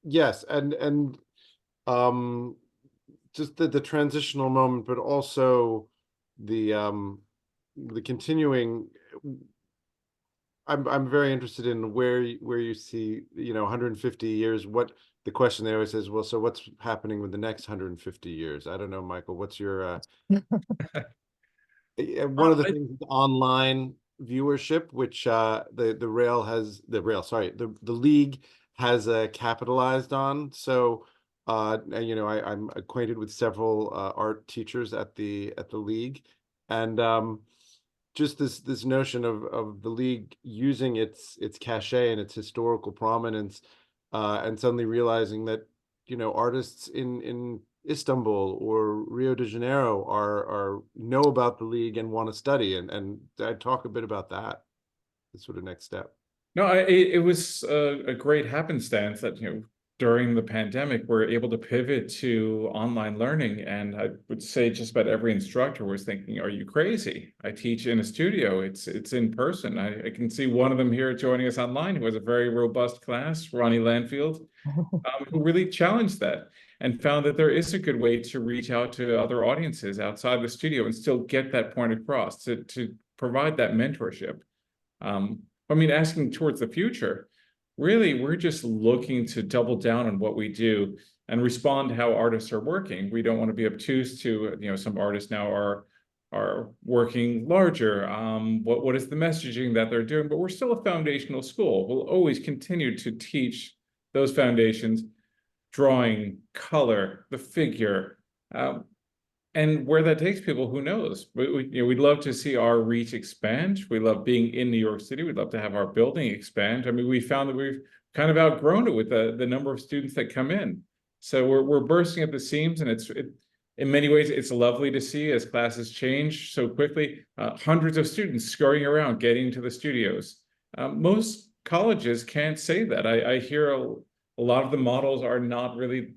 yes, and just the transitional moment, but also the continuing. I'm very interested in where you see 150 years. What the question they always says, well, so what's happening with the next 150 years? I don't know, Michael. What's your one of the things is online viewership, which the league has capitalized on. So, you know, I'm acquainted with several art teachers at the league, and just this notion of the league using its cachet and its historical prominence, and suddenly realizing that, you know, artists in Istanbul or Rio de Janeiro are know about the league and want to study, and I'd talk a bit about that, the sort of next step. No, it was a great happenstance that, you know, during the pandemic, we're able to pivot to online learning. And I would say just about every instructor was thinking, are you crazy? I teach in a studio. It's in person. I can see one of them here joining us online who has a very robust class, Ronnie Landfield, who really challenged that and found that there is a good way to reach out to other audiences outside the studio and still get that point across, to provide that mentorship. I mean, asking towards the future, really, we're just looking to double down on what we do and respond to how artists are working. We don't want to be obtuse to, you know, some artists now are working larger. What is the messaging that they're doing? But we're still a foundational school. We'll always continue to teach those foundations, drawing, color, the figure. And where that takes people, who knows? You know, we'd love to see our reach expand. We love being in New York City. We'd love to have our building expand. I mean, we found that we've kind of outgrown it with the number of students that come in. So we're bursting at the seams, and in many ways, it's lovely to see as classes change so quickly. Hundreds of students scurrying around, getting to the studios. Most colleges can't say that. I hear a lot of the models are not really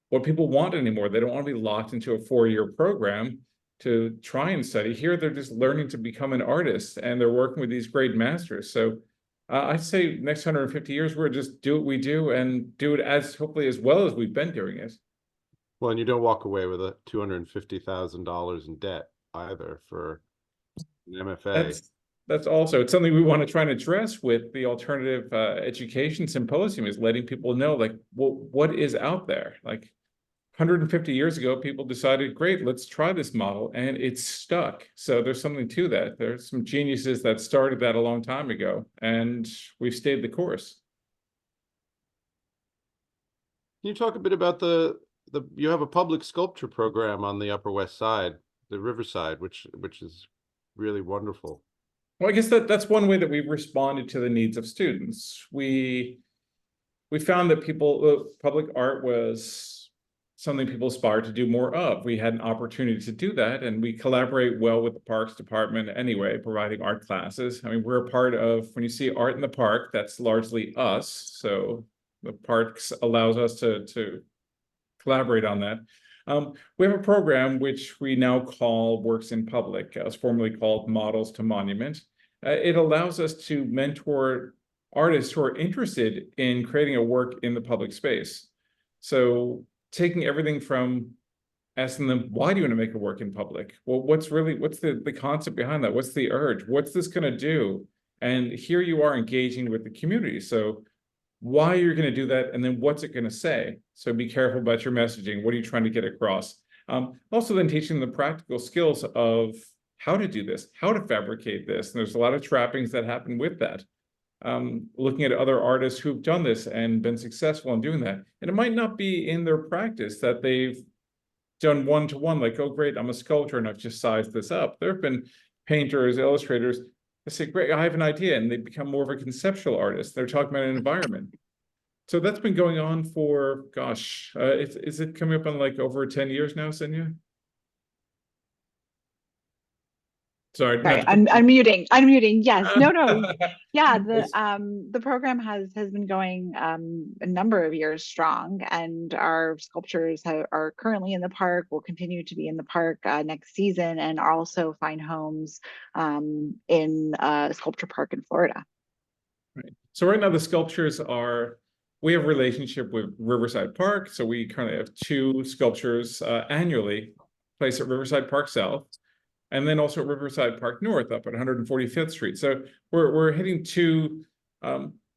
what people want anymore. They don't want to be locked into a 4-year program to try and study. Here, they're just learning to become an artist, and they're working with these great masters. So I'd say next 150 years, we'll just do what we do and do it as hopefully as well as we've been doing it. Well, and you don't walk away with a $250,000 in debt either for an MFA. That's also, it's something we want to try and address with the alternative education symposium, is letting people know, like, what is out there. Like, 150 years ago, people decided, great, let's try this model, and it's stuck. So there's something to that. There's some geniuses that started that a long time ago, and we've stayed the course. Can you talk a bit about you have a public sculpture program on the Upper West Side, the Riverside, which is really wonderful. Well, I guess that's one way that we've responded to the needs of students. We found that public art was something people aspired to do more of. We had an opportunity to do that, and we collaborate well with the Parks Department anyway, providing art classes. I mean, we're a part of, when you see art in the park, that's largely us. So the parks allows us to collaborate on that. We have a program which we now call Works in Public. It was formerly called Models to Monument. It allows us to mentor artists who are interested in creating a work in the public space. So taking everything from asking them, why do you want to make a work in public? Well, what's the concept behind that? What's the urge? What's this going to do? And here you are engaging with the community. So why you're going to do that, and then what's it going to say? So be careful about your messaging. What are you trying to get across? Also then teaching the practical skills of how to do this, how to fabricate this. And there's a lot of trappings that happen with that. Looking at other artists who've done this and been successful in doing that. And it might not be in their practice that they've done one-to-one, like, oh, great, I'm a sculptor and I've just sized this up. There have been painters, illustrators that say, great, I have an idea, and they become more of a conceptual artist. They're talking about an environment. So that's been going on for, gosh, is it coming up on like over 10 years now, Ksenia? Sorry, I'm unmuting. Yes, no. Yeah, the program has been going a number of years strong, and our sculptures are currently in the park. Will continue to be in the park next season, and also find homes in Sculpture Park in Florida. Right. So right now the sculptures we have a relationship with Riverside Park. So we currently have 2 sculptures annually placed at Riverside Park South, and then also at Riverside Park North up at 145th Street. So we're hitting 2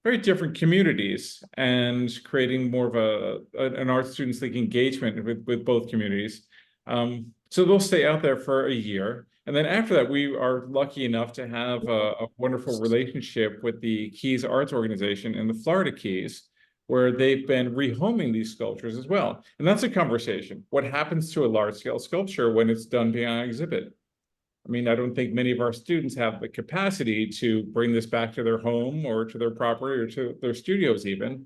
very different communities and creating more of an art students league engagement with both communities. So they'll stay out there for a year. And then after that, we are lucky enough to have a wonderful relationship with the Keys Arts Organization in the Florida Keys, where they've been rehoming these sculptures as well. And that's a conversation. What happens to a large-scale sculpture when it's done beyond exhibit? I mean, I don't think many of our students have the capacity to bring this back to their home or to their property or to their studios even.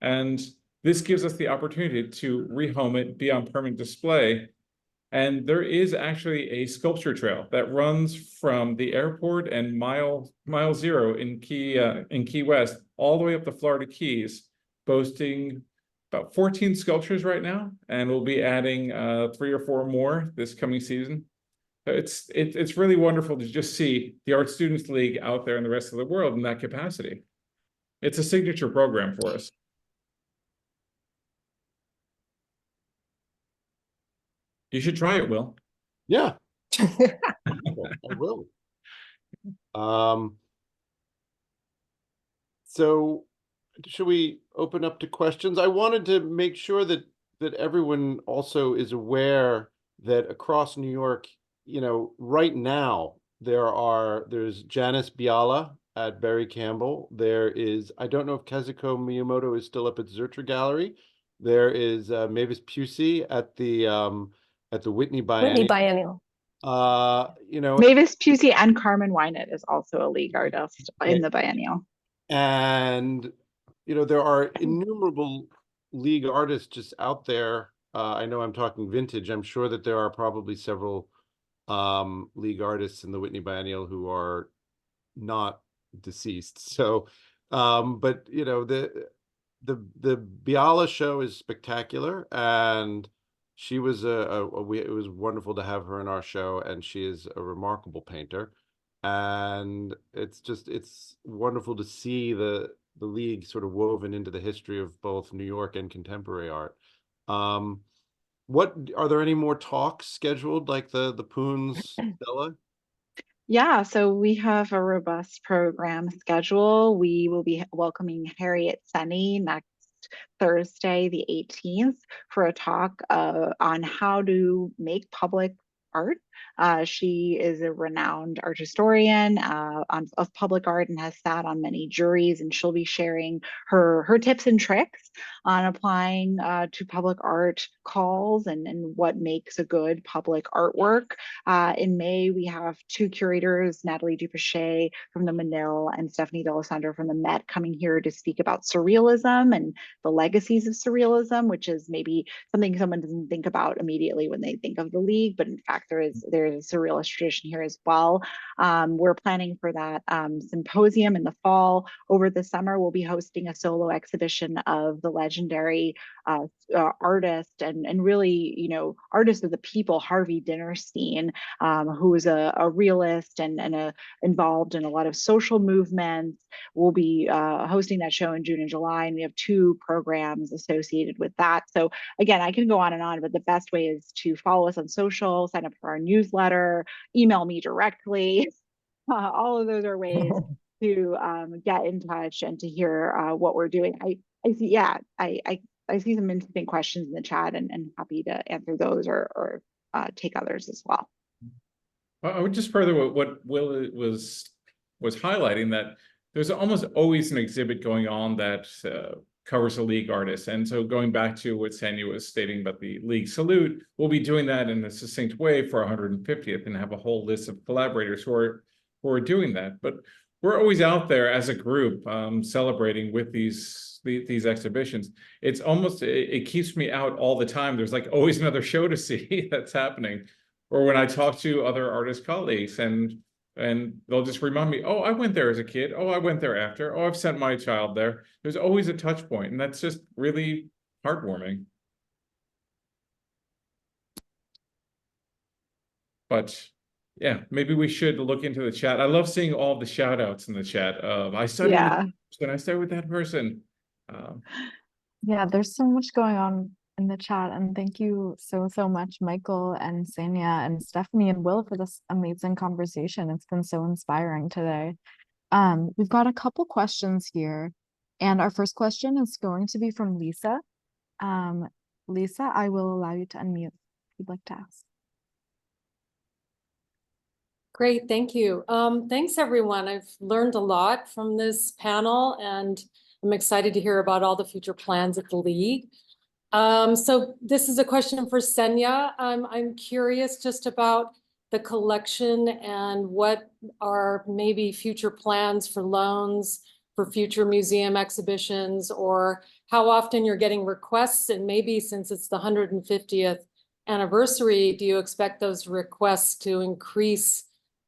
And this gives us the opportunity to rehome it, be on permanent display. And there is actually a sculpture trail that runs from the airport and mile zero in Key West all the way up the Florida Keys, boasting about 14 sculptures right now, and we'll be adding 3 or 4 more this coming season. It's really wonderful to just see the Art Students League out there in the rest of the world in that capacity. It's a signature program for us. You should try it, Will. Yeah. I will. So should we open up to questions? I wanted to make sure that everyone also is aware that across New York, you know, right now there's Janice Biala at Barry Campbell. There is, I don't know if Kazuko Miyamoto is still up at Zurcher Gallery. There is Mavis Pusey at the Whitney Biennial. Whitney Biennial. You know, Mavis Pusey and Carmen Wynett is also a league artist in the biennial. And, you know, there are innumerable league artists just out there. I know I'm talking vintage. I'm sure that there are probably several league artists in the Whitney Biennial who are not deceased. So, but, you know, the Biala show is spectacular, and she was it was wonderful to have her in our show, and she is a remarkable painter. And it's wonderful to see the league sort of woven into the history of both New York and contemporary art. What are there any more talks scheduled, like the Poons Stella? Yeah, so we have a robust program schedule. We will be welcoming Harriet Senni next Thursday, the 18th, for a talk on how to make public art. She is a renowned art historian of public art and has sat on many juries, and she'll be sharing her tips and tricks on applying to public art calls and what makes a good public artwork. In May, we have 2 curators, Natalie Dupache from the Manil and Stephanie D'Alessandro from the Met, coming here to speak about surrealism and the legacies of surrealism, which is maybe something someone doesn't think about immediately when they think of the league, but in fact there is a surrealist tradition here as well. We're planning for that symposium in the fall. Over the summer, we'll be hosting a solo exhibition of the legendary artist and really, you know, artist of the people, Harvey Dinnerstein, who is a realist and involved in a lot of social movements. We'll be hosting that show in June and July, and we have 2 programs associated with that. So again, I can go on and on, but the best way is to follow us on social, sign up for our newsletter, email me directly. All of those are ways to get in touch and to hear what we're doing. I see, yeah, I see some interesting questions in the chat, and happy to answer those or take others as well. I would just further what Will was highlighting, that there's almost always an exhibit going on that covers a league artist. And so going back to what Ksenia was stating about the League Salute, we'll be doing that in a succinct way for 150th and have a whole list of collaborators who are doing that. But we're always out there as a group celebrating with these exhibitions. It's almost, it keeps me out all the time. There's like always another show to see that's happening. Or when I talk to other artist colleagues and they'll just remind me, oh, I went there as a kid. Oh, I went there after. Oh, I've sent my child there. There's always a touch point, and that's just really heartwarming. But yeah, maybe we should look into the chat. I love seeing all the shout outs in the chat of I studied with that person. Yeah, there's so much going on in the chat, and thank you so much, Michael and Ksenia and Stephanie and Will, for this amazing conversation. It's been so inspiring today. We've got a couple questions here, and our first question is going to be from Lisa. Lisa, I will allow you to unmute if you'd like to ask. Great, thank you. Thanks everyone. I've learned a lot from this panel, and I'm excited to hear about all the future plans at the League. So this is a question for Ksenia. I'm curious just about the collection and what are maybe future plans for loans for future museum exhibitions, or how often you're getting requests, and maybe since it's the 150th anniversary, do you expect those requests to increase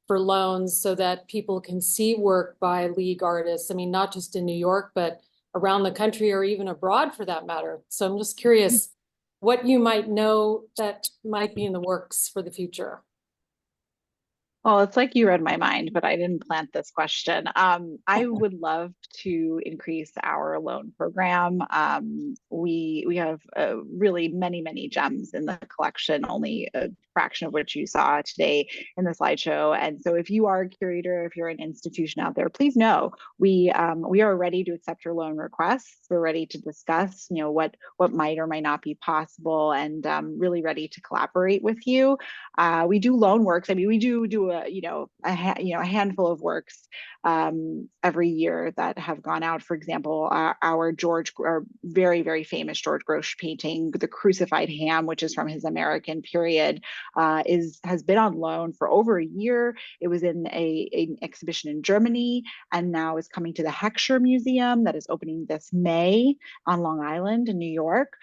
for loans so that people can see work by League artists? I mean, not just in New York, but around the country or even abroad for that matter. So I'm just curious what you might know that might be in the works for the future. Well, it's like you read my mind, but I didn't plant this question. I would love to increase our loan program. We have really many gems in the collection, only a fraction of which you saw today in the slideshow. And so if you are a curator, if you're an institution out there, please know we are ready to accept your loan requests. We're ready to discuss, what might or might not be possible, and really ready to collaborate with you. We do loan works. I mean, we do a handful of works every year that have gone out. For example, our very famous George Grosz painting, The Crucified Ham, which is from his American period, has been on loan for over a year. It was in an exhibition in Germany, and now is coming to the Heckscher Museum that is opening this May on Long Island in New York.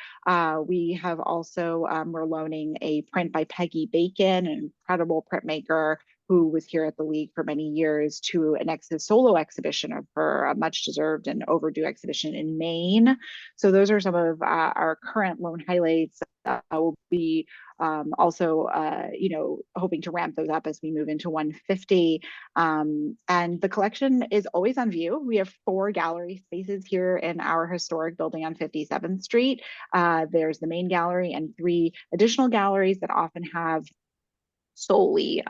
We have also, we're loaning a print by Peggy Bacon, an incredible printmaker who was here at the League for many years, to a solo exhibition of her, a much deserved and overdue exhibition in Maine. So those are some of our current loan highlights. Will be also, hoping to ramp those up as we move into 150. And the collection is always on view. We have 4 gallery spaces here in our historic building on 57th Street. There's the main gallery and 3 additional galleries that often have solely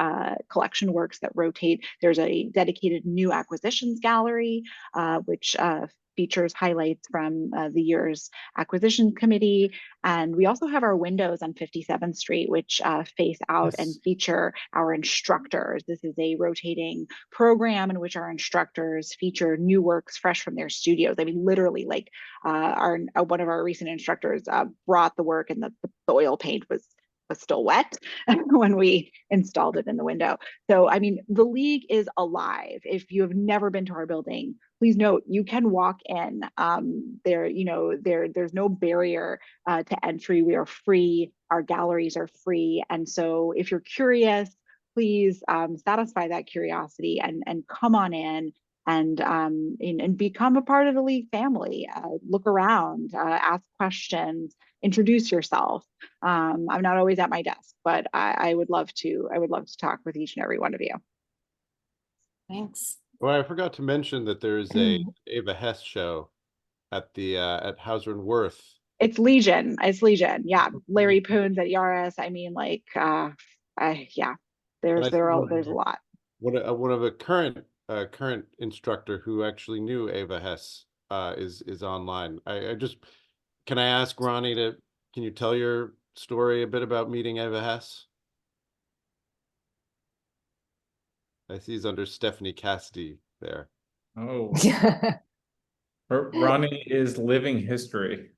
collection works that rotate. There's a dedicated new acquisitions gallery, which features highlights from the year's acquisition committee. And we also have our windows on 57th Street, which face out and feature our instructors. This is a rotating program in which our instructors feature new works fresh from their studios. I mean, literally, like one of our recent instructors brought the work, and the oil paint was still wet when we installed it in the window. So, I mean, the League is alive. If you have never been to our building, please note you can walk in. There's no barrier to entry. We are free. Our galleries are free. And so if you're curious, please satisfy that curiosity and come on in and become a part of the League family. Look around, ask questions, introduce yourself. I'm not always at my desk, but I would love to talk with each and every one of you. Thanks. Well, I forgot to mention that there's a Ava Hess show at Hauser and Wirth. It's Legion. Yeah. Larry Poons at Yaris. I mean, like, there's a lot. One of a current instructor who actually knew Ava Hess is online. Can I ask Ronnie can you tell your story a bit about meeting Ava Hess? I see he's under Stephanie Cassidy there. Oh, Ronnie is living history.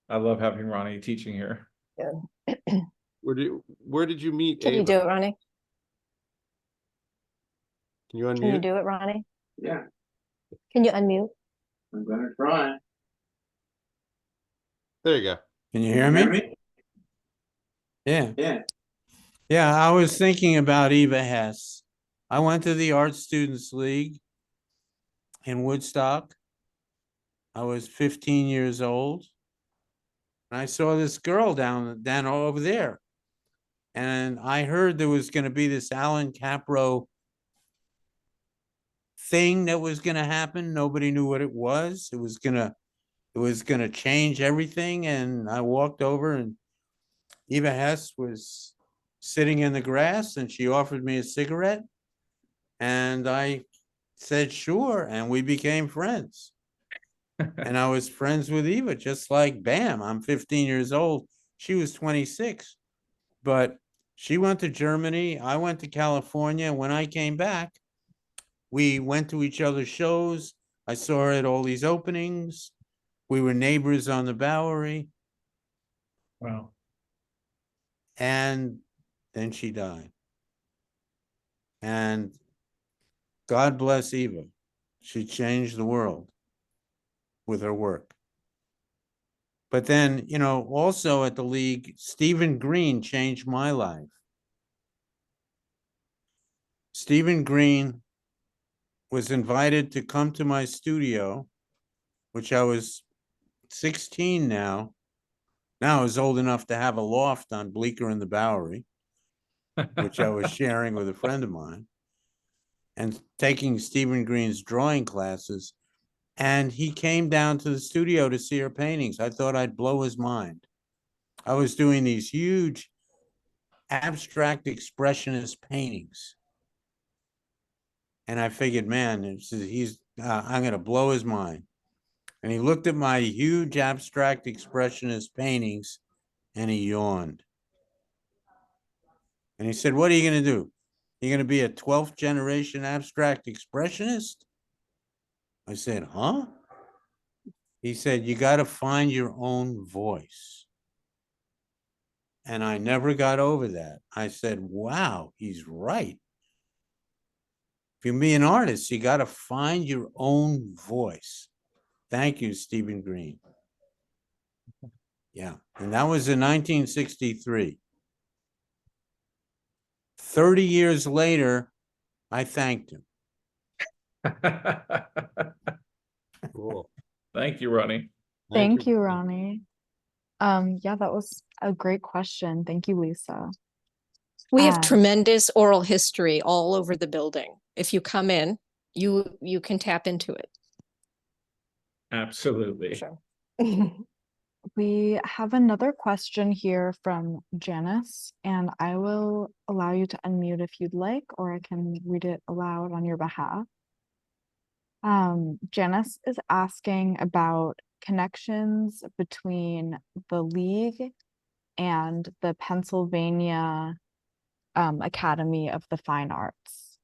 I love having Ronnie teaching here. Yeah. Where did you meet Can Ava? you do it, Ronnie? Can you unmute? Can you do it, Ronnie? Yeah, Can you unmute? I'm gonna try. There you go. Can you hear me? Yeah. Yeah. I was thinking about Eva Hess. I went to the Art Students League in Woodstock. I was 15 years old. And I saw this girl down over there. And I heard there was going to be this Alan Capro thing that was going to happen. Nobody knew what it was. It was going to change everything. And I walked over, and Eva Hess was sitting in the grass, and she offered me a cigarette. And I said, sure. And we became friends. And I was friends with Eva, just like bam, I'm 15 years old. She was 26. But she went to Germany. I went to California. When I came back, we went to each other's shows. I saw her at all these openings. We were neighbors on the Bowery, Wow. and then she died. And God bless Eva. She changed the world with her work. But then, you know, also at the League, Stephen Green changed my life. Stephen Green was invited to come to my studio, which I was 16 now. Now I was old enough to have a loft on Bleecker and the Bowery, which I was sharing with a friend of mine, and taking Stephen Green's drawing classes. And he came down to the studio to see her paintings. I thought I'd blow his mind. I was doing these huge abstract expressionist paintings. And I figured, man, I'm going to blow his mind. And he looked at my huge abstract expressionist paintings and he yawned. And he said, what are you going to do? You're going to be a 12th generation abstract expressionist? I said, huh? He said, you got to find your own voice. And I never got over that. I said, wow, he's right. If you be an artist, you got to find your own voice. Thank you, Stephen Green. Yeah, and that was in 1963. 30 years later, I thanked him. Cool. Thank you, Ronnie. Thank you, Ronnie. Yeah, that was a great question. Thank you, Lisa. We have Um, tremendous oral history all over the building. If you come in, you can tap into it. Absolutely. Sure. We have another question here from Janice, and I will allow you to unmute if you'd like, or I can read it aloud on your behalf. Janice is asking about connections between the League and the Pennsylvania Academy of the Fine Arts.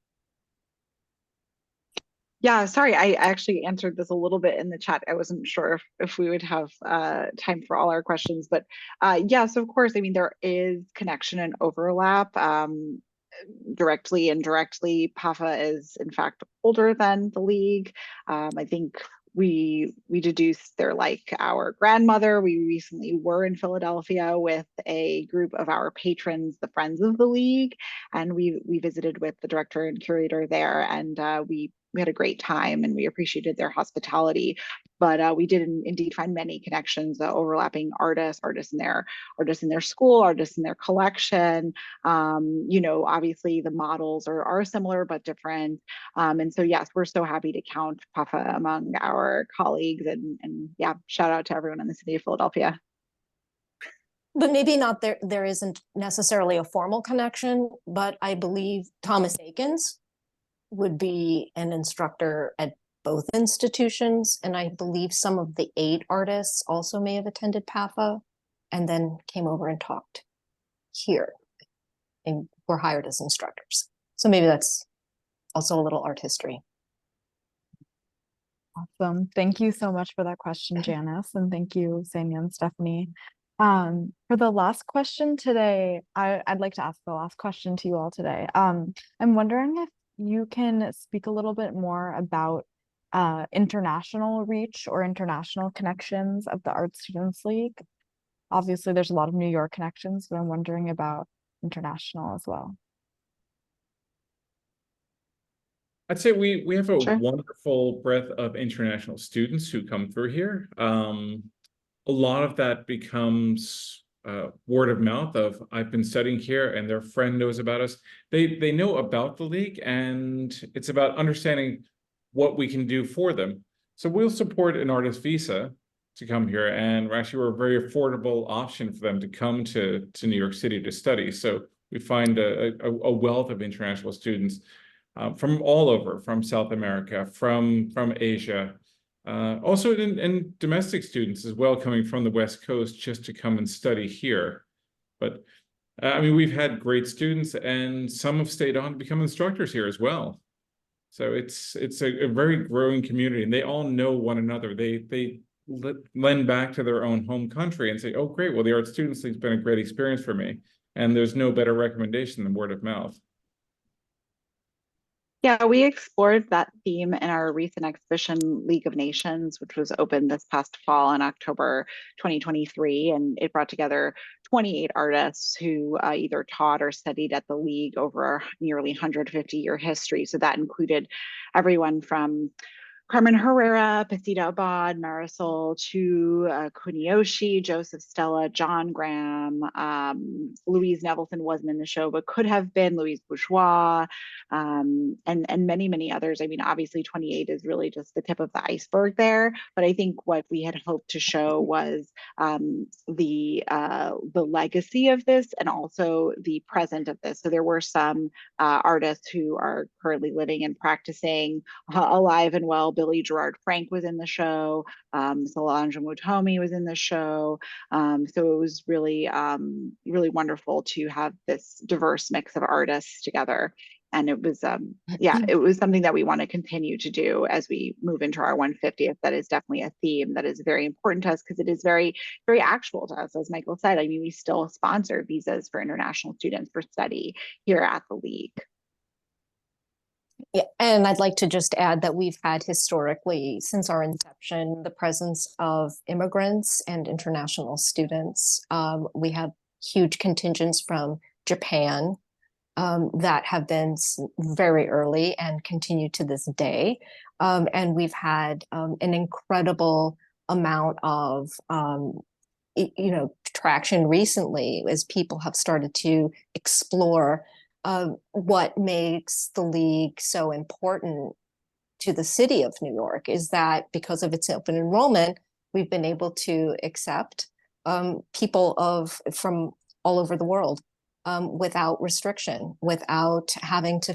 Yeah, sorry, I actually answered this a little bit in the chat. I wasn't sure if we would have time for all our questions, but yes, of course. I mean, there is connection and overlap. Directly and indirectly, PAFA is in fact older than the League. I think we deduced they're like our grandmother. We recently were in Philadelphia with a group of our patrons, the Friends of the League, and we visited with the director and curator there, and we had a great time and we appreciated their hospitality. But we did indeed find many connections, overlapping artists in their school, artists in their collection. You know, obviously the models are similar but different. And so, yes, we're so happy to count PAFA among our colleagues, and yeah, shout out to everyone in the city of Philadelphia. But maybe not there isn't necessarily a formal connection, but I believe Thomas Akins would be an instructor at both institutions. And I believe some of the 8 artists also may have attended PAFA and then came over and talked here and were hired as instructors. So maybe that's also a little art history. Awesome. Thank you so much for that question, Janice. And thank you, Ksenia and Stephanie. For the last question today, I'd like to ask the last question to you all today. I'm wondering if you can speak a little bit more about international reach or international connections of the Art Students League. Obviously, there's a lot of New York connections, but I'm wondering about international as well. I'd say we have a Sure. wonderful breadth of international students who come through here. A lot of that becomes word of mouth of I've been studying here and their friend knows about us. They know about the League, and it's about understanding what we can do for them. So we'll support an artist visa to come here, and we're a very affordable option for them to come to New York City to study. So we find a wealth of international students from all over, from South America, from Asia, also in domestic students as well, coming from the West Coast just to come and study here. But I mean, we've had great students, and some have stayed on to become instructors here as well. So it's a very growing community, and they all know one another. They lend back to their own home country and say, oh, great, well, the Art Students League's been a great experience for me. And there's no better recommendation than word of mouth. Yeah, we explored that theme in our recent exhibition, League of Nations, which was opened this past fall in October 2023. And it brought together 28 artists who either taught or studied at the League over a nearly 150-year history. So that included everyone from Carmen Herrera, Pasita Abad, Marisol Chu, Kuniyoshi, Joseph Stella, John Graham, Louise Nevelson wasn't in the show, but could have been, Louise Bourgeois, and many, many others. I mean, obviously 28 is really just the tip of the iceberg there, but I think what we had hoped to show was the legacy of this and also the present of this. So there were some artists who are currently living and practicing, alive and well. Billy Gerard Frank was in the show. Solange Mutomi was in the show. So it was really, really wonderful to have this diverse mix of artists together. And it was, yeah, it was something that we want to continue to do as we move into our 150th. That is definitely a theme that is very important to us because it is very, very actual to us. As Michael said, I mean, we still sponsor visas for international students for study here at the League. Yeah, and I'd like to just add that we've had historically, since our inception, the presence of immigrants and international students. We have huge contingents from Japan that have been very early and continue to this day. And we've had an incredible amount of traction recently as people have started to explore what makes the League so important to the city of New York is that because of its open enrollment, we've been able to accept people from all over the world without restriction, without having to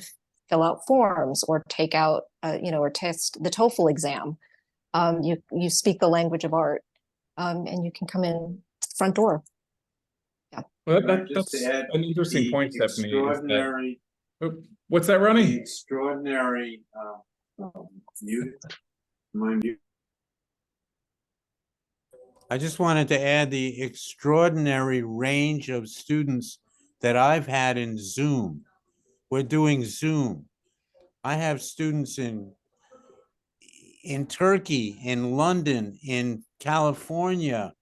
fill out forms or take out, or test the TOEFL exam. You speak the language of art, and you can come in front door. Well, that's an interesting point, Stephanie. Extraordinary. What's that, Ronnie? The extraordinary I just wanted to add the extraordinary range of students that I've had in Zoom. We're doing Zoom. I have students in Turkey, in London, in California,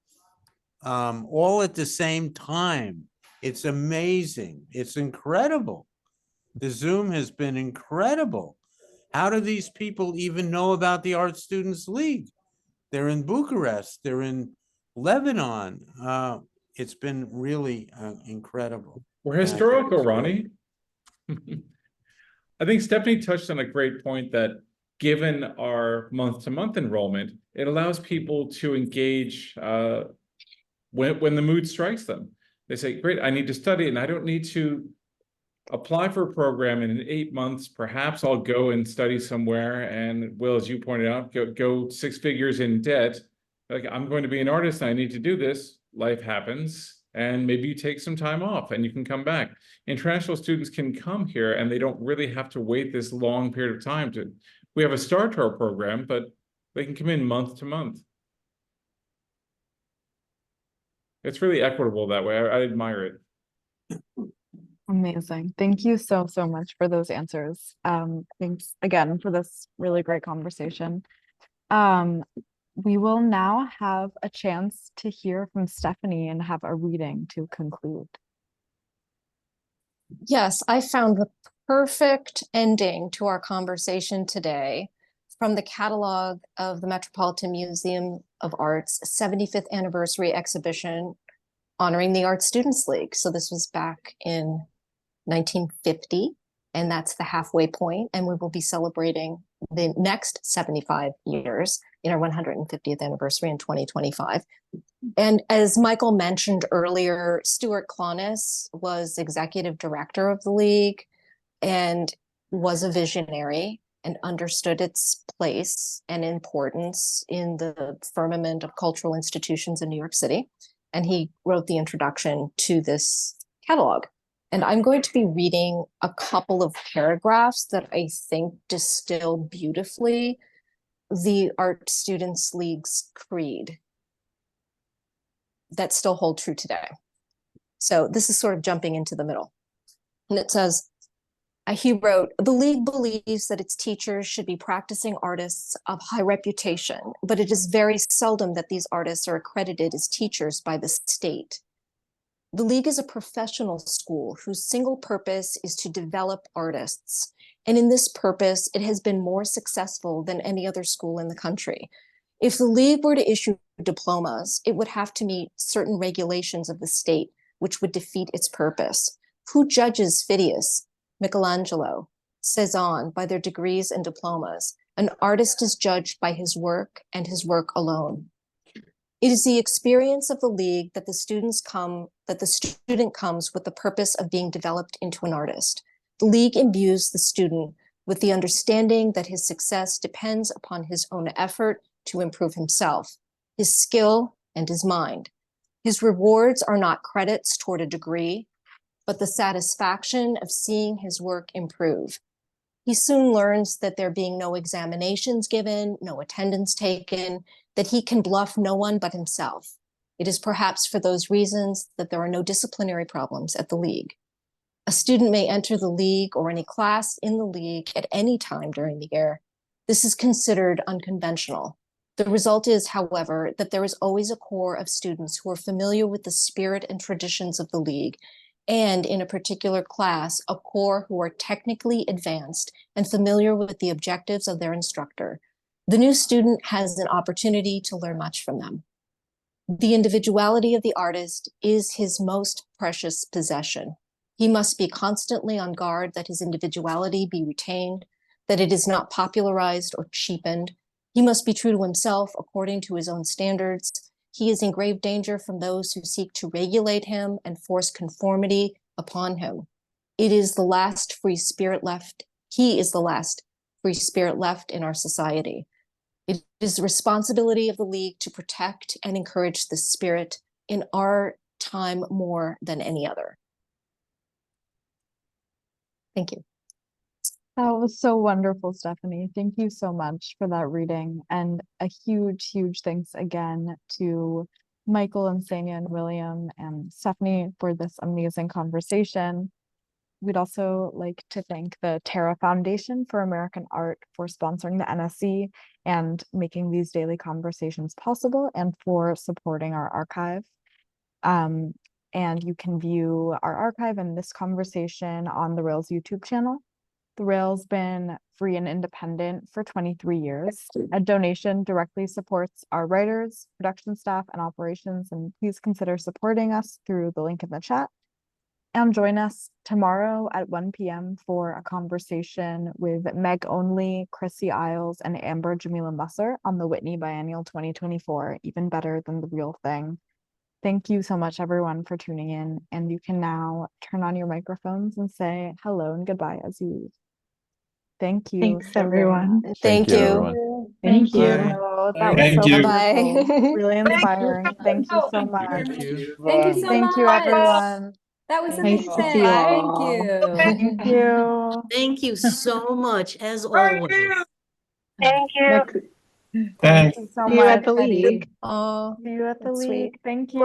all at the same time. It's amazing. It's incredible. The Zoom has been incredible. How do these people even know about the Art Students League? They're in Bucharest. They're in Lebanon. It's been really incredible. We're historical, Ronnie. I think Stephanie touched on a great point that given our month-to-month enrollment, it allows people to engage when the mood strikes them. They say, great, I need to study and I don't need to apply for a program and in 8 months, perhaps I'll go and study somewhere. And Will, as you pointed out, go 6 figures in debt. Like, I'm going to be an artist and I need to do this. Life happens. And maybe you take some time off and you can come back. International students can come here and they don't really have to wait this long period of time we have a start to our program, but they can come in month to month. It's really equitable that way. I admire it. Amazing. Thank you so much for those answers. Thanks again for this really great conversation. We will now have a chance to hear from Stephanie and have a reading to conclude. Yes, I found the perfect ending to our conversation today from the catalog of the Metropolitan Museum of Art's 75th anniversary exhibition honoring the Art Students League. So this was back in 1950, and that's the halfway point, and we will be celebrating the next 75 years in our 150th anniversary in 2025. And as Michael mentioned earlier, Stuart Clonis was executive director of the League and was a visionary and understood its place and importance in the firmament of cultural institutions in New York City. And he wrote the introduction to this catalog. And I'm going to be reading a couple of paragraphs that I think distill beautifully the Art Students League's creed that still hold true today. So this is sort of jumping into the middle. And it says, he wrote, the League believes that its teachers should be practicing artists of high reputation, but it is very seldom that these artists are accredited as teachers by the state. The League is a professional school whose single purpose is to develop artists. And in this purpose, it has been more successful than any other school in the country. If the League were to issue diplomas, it would have to meet certain regulations of the state, which would defeat its purpose. Who judges Phidias, Michelangelo, Cezanne by their degrees and diplomas? An artist is judged by his work and his work alone. It is the experience of the League that the student comes with the purpose of being developed into an artist. The League imbues the student with the understanding that his success depends upon his own effort to improve himself, his skill, and his mind. His rewards are not credits toward a degree, but the satisfaction of seeing his work improve. He soon learns that there being no examinations given, no attendance taken, that he can bluff no one but himself. It is perhaps for those reasons that there are no disciplinary problems at the League. A student may enter the League or any class in the League at any time during the year. This is considered unconventional. The result is, however, that there is always a core of students who are familiar with the spirit and traditions of the League, and in a particular class, a core who are technically advanced and familiar with the objectives of their instructor. The new student has an opportunity to learn much from them. The individuality of the artist is his most precious possession. He must be constantly on guard that his individuality be retained, that it is not popularized or cheapened. He must be true to himself according to his own standards. He is in grave danger from those who seek to regulate him and force conformity upon him. It is the last free spirit left. He is the last free spirit left in our society. It is the responsibility of the League to protect and encourage this spirit in our time more than any other. Thank you. That was so wonderful, Stephanie. Thank you so much for that reading. And a huge, huge thanks again to Michael and Ksenia and William and Stephanie for this amazing conversation. We'd also like to thank the Terra Foundation for American Art for sponsoring the NSE and making these daily conversations possible, and for supporting our archive. And you can view our archive and this conversation on the Rails YouTube channel. The Rail's been free and independent for 23 years. A donation directly supports our writers, production staff, and operations, and please consider supporting us through the link in the chat. And join us tomorrow at 1 p.m. for a conversation with Meg Only, Chrissy Isles, and Amber Jamila Musser on the Whitney Biennial 2024, Even Better Than the Real Thing. Thank you so much, everyone, for tuning in. And you can now turn on your microphones and say hello and goodbye as you leave. Thank you. Thanks, so very everyone. much. Thank you. everyone. Thank you. Bye. Oh, that Thank was Thank so you. wonderful. Bye. Really inspiring. Thank you so much. Thank you. Thank you so Thank you, much. everyone. That was Nice amazing. to see you Thank all. you. Thank you. Thank you so much, as always. Thank Thanks. you so See you at much, the Eddie. League. Oh, See you at the that's sweet. league. Thank you.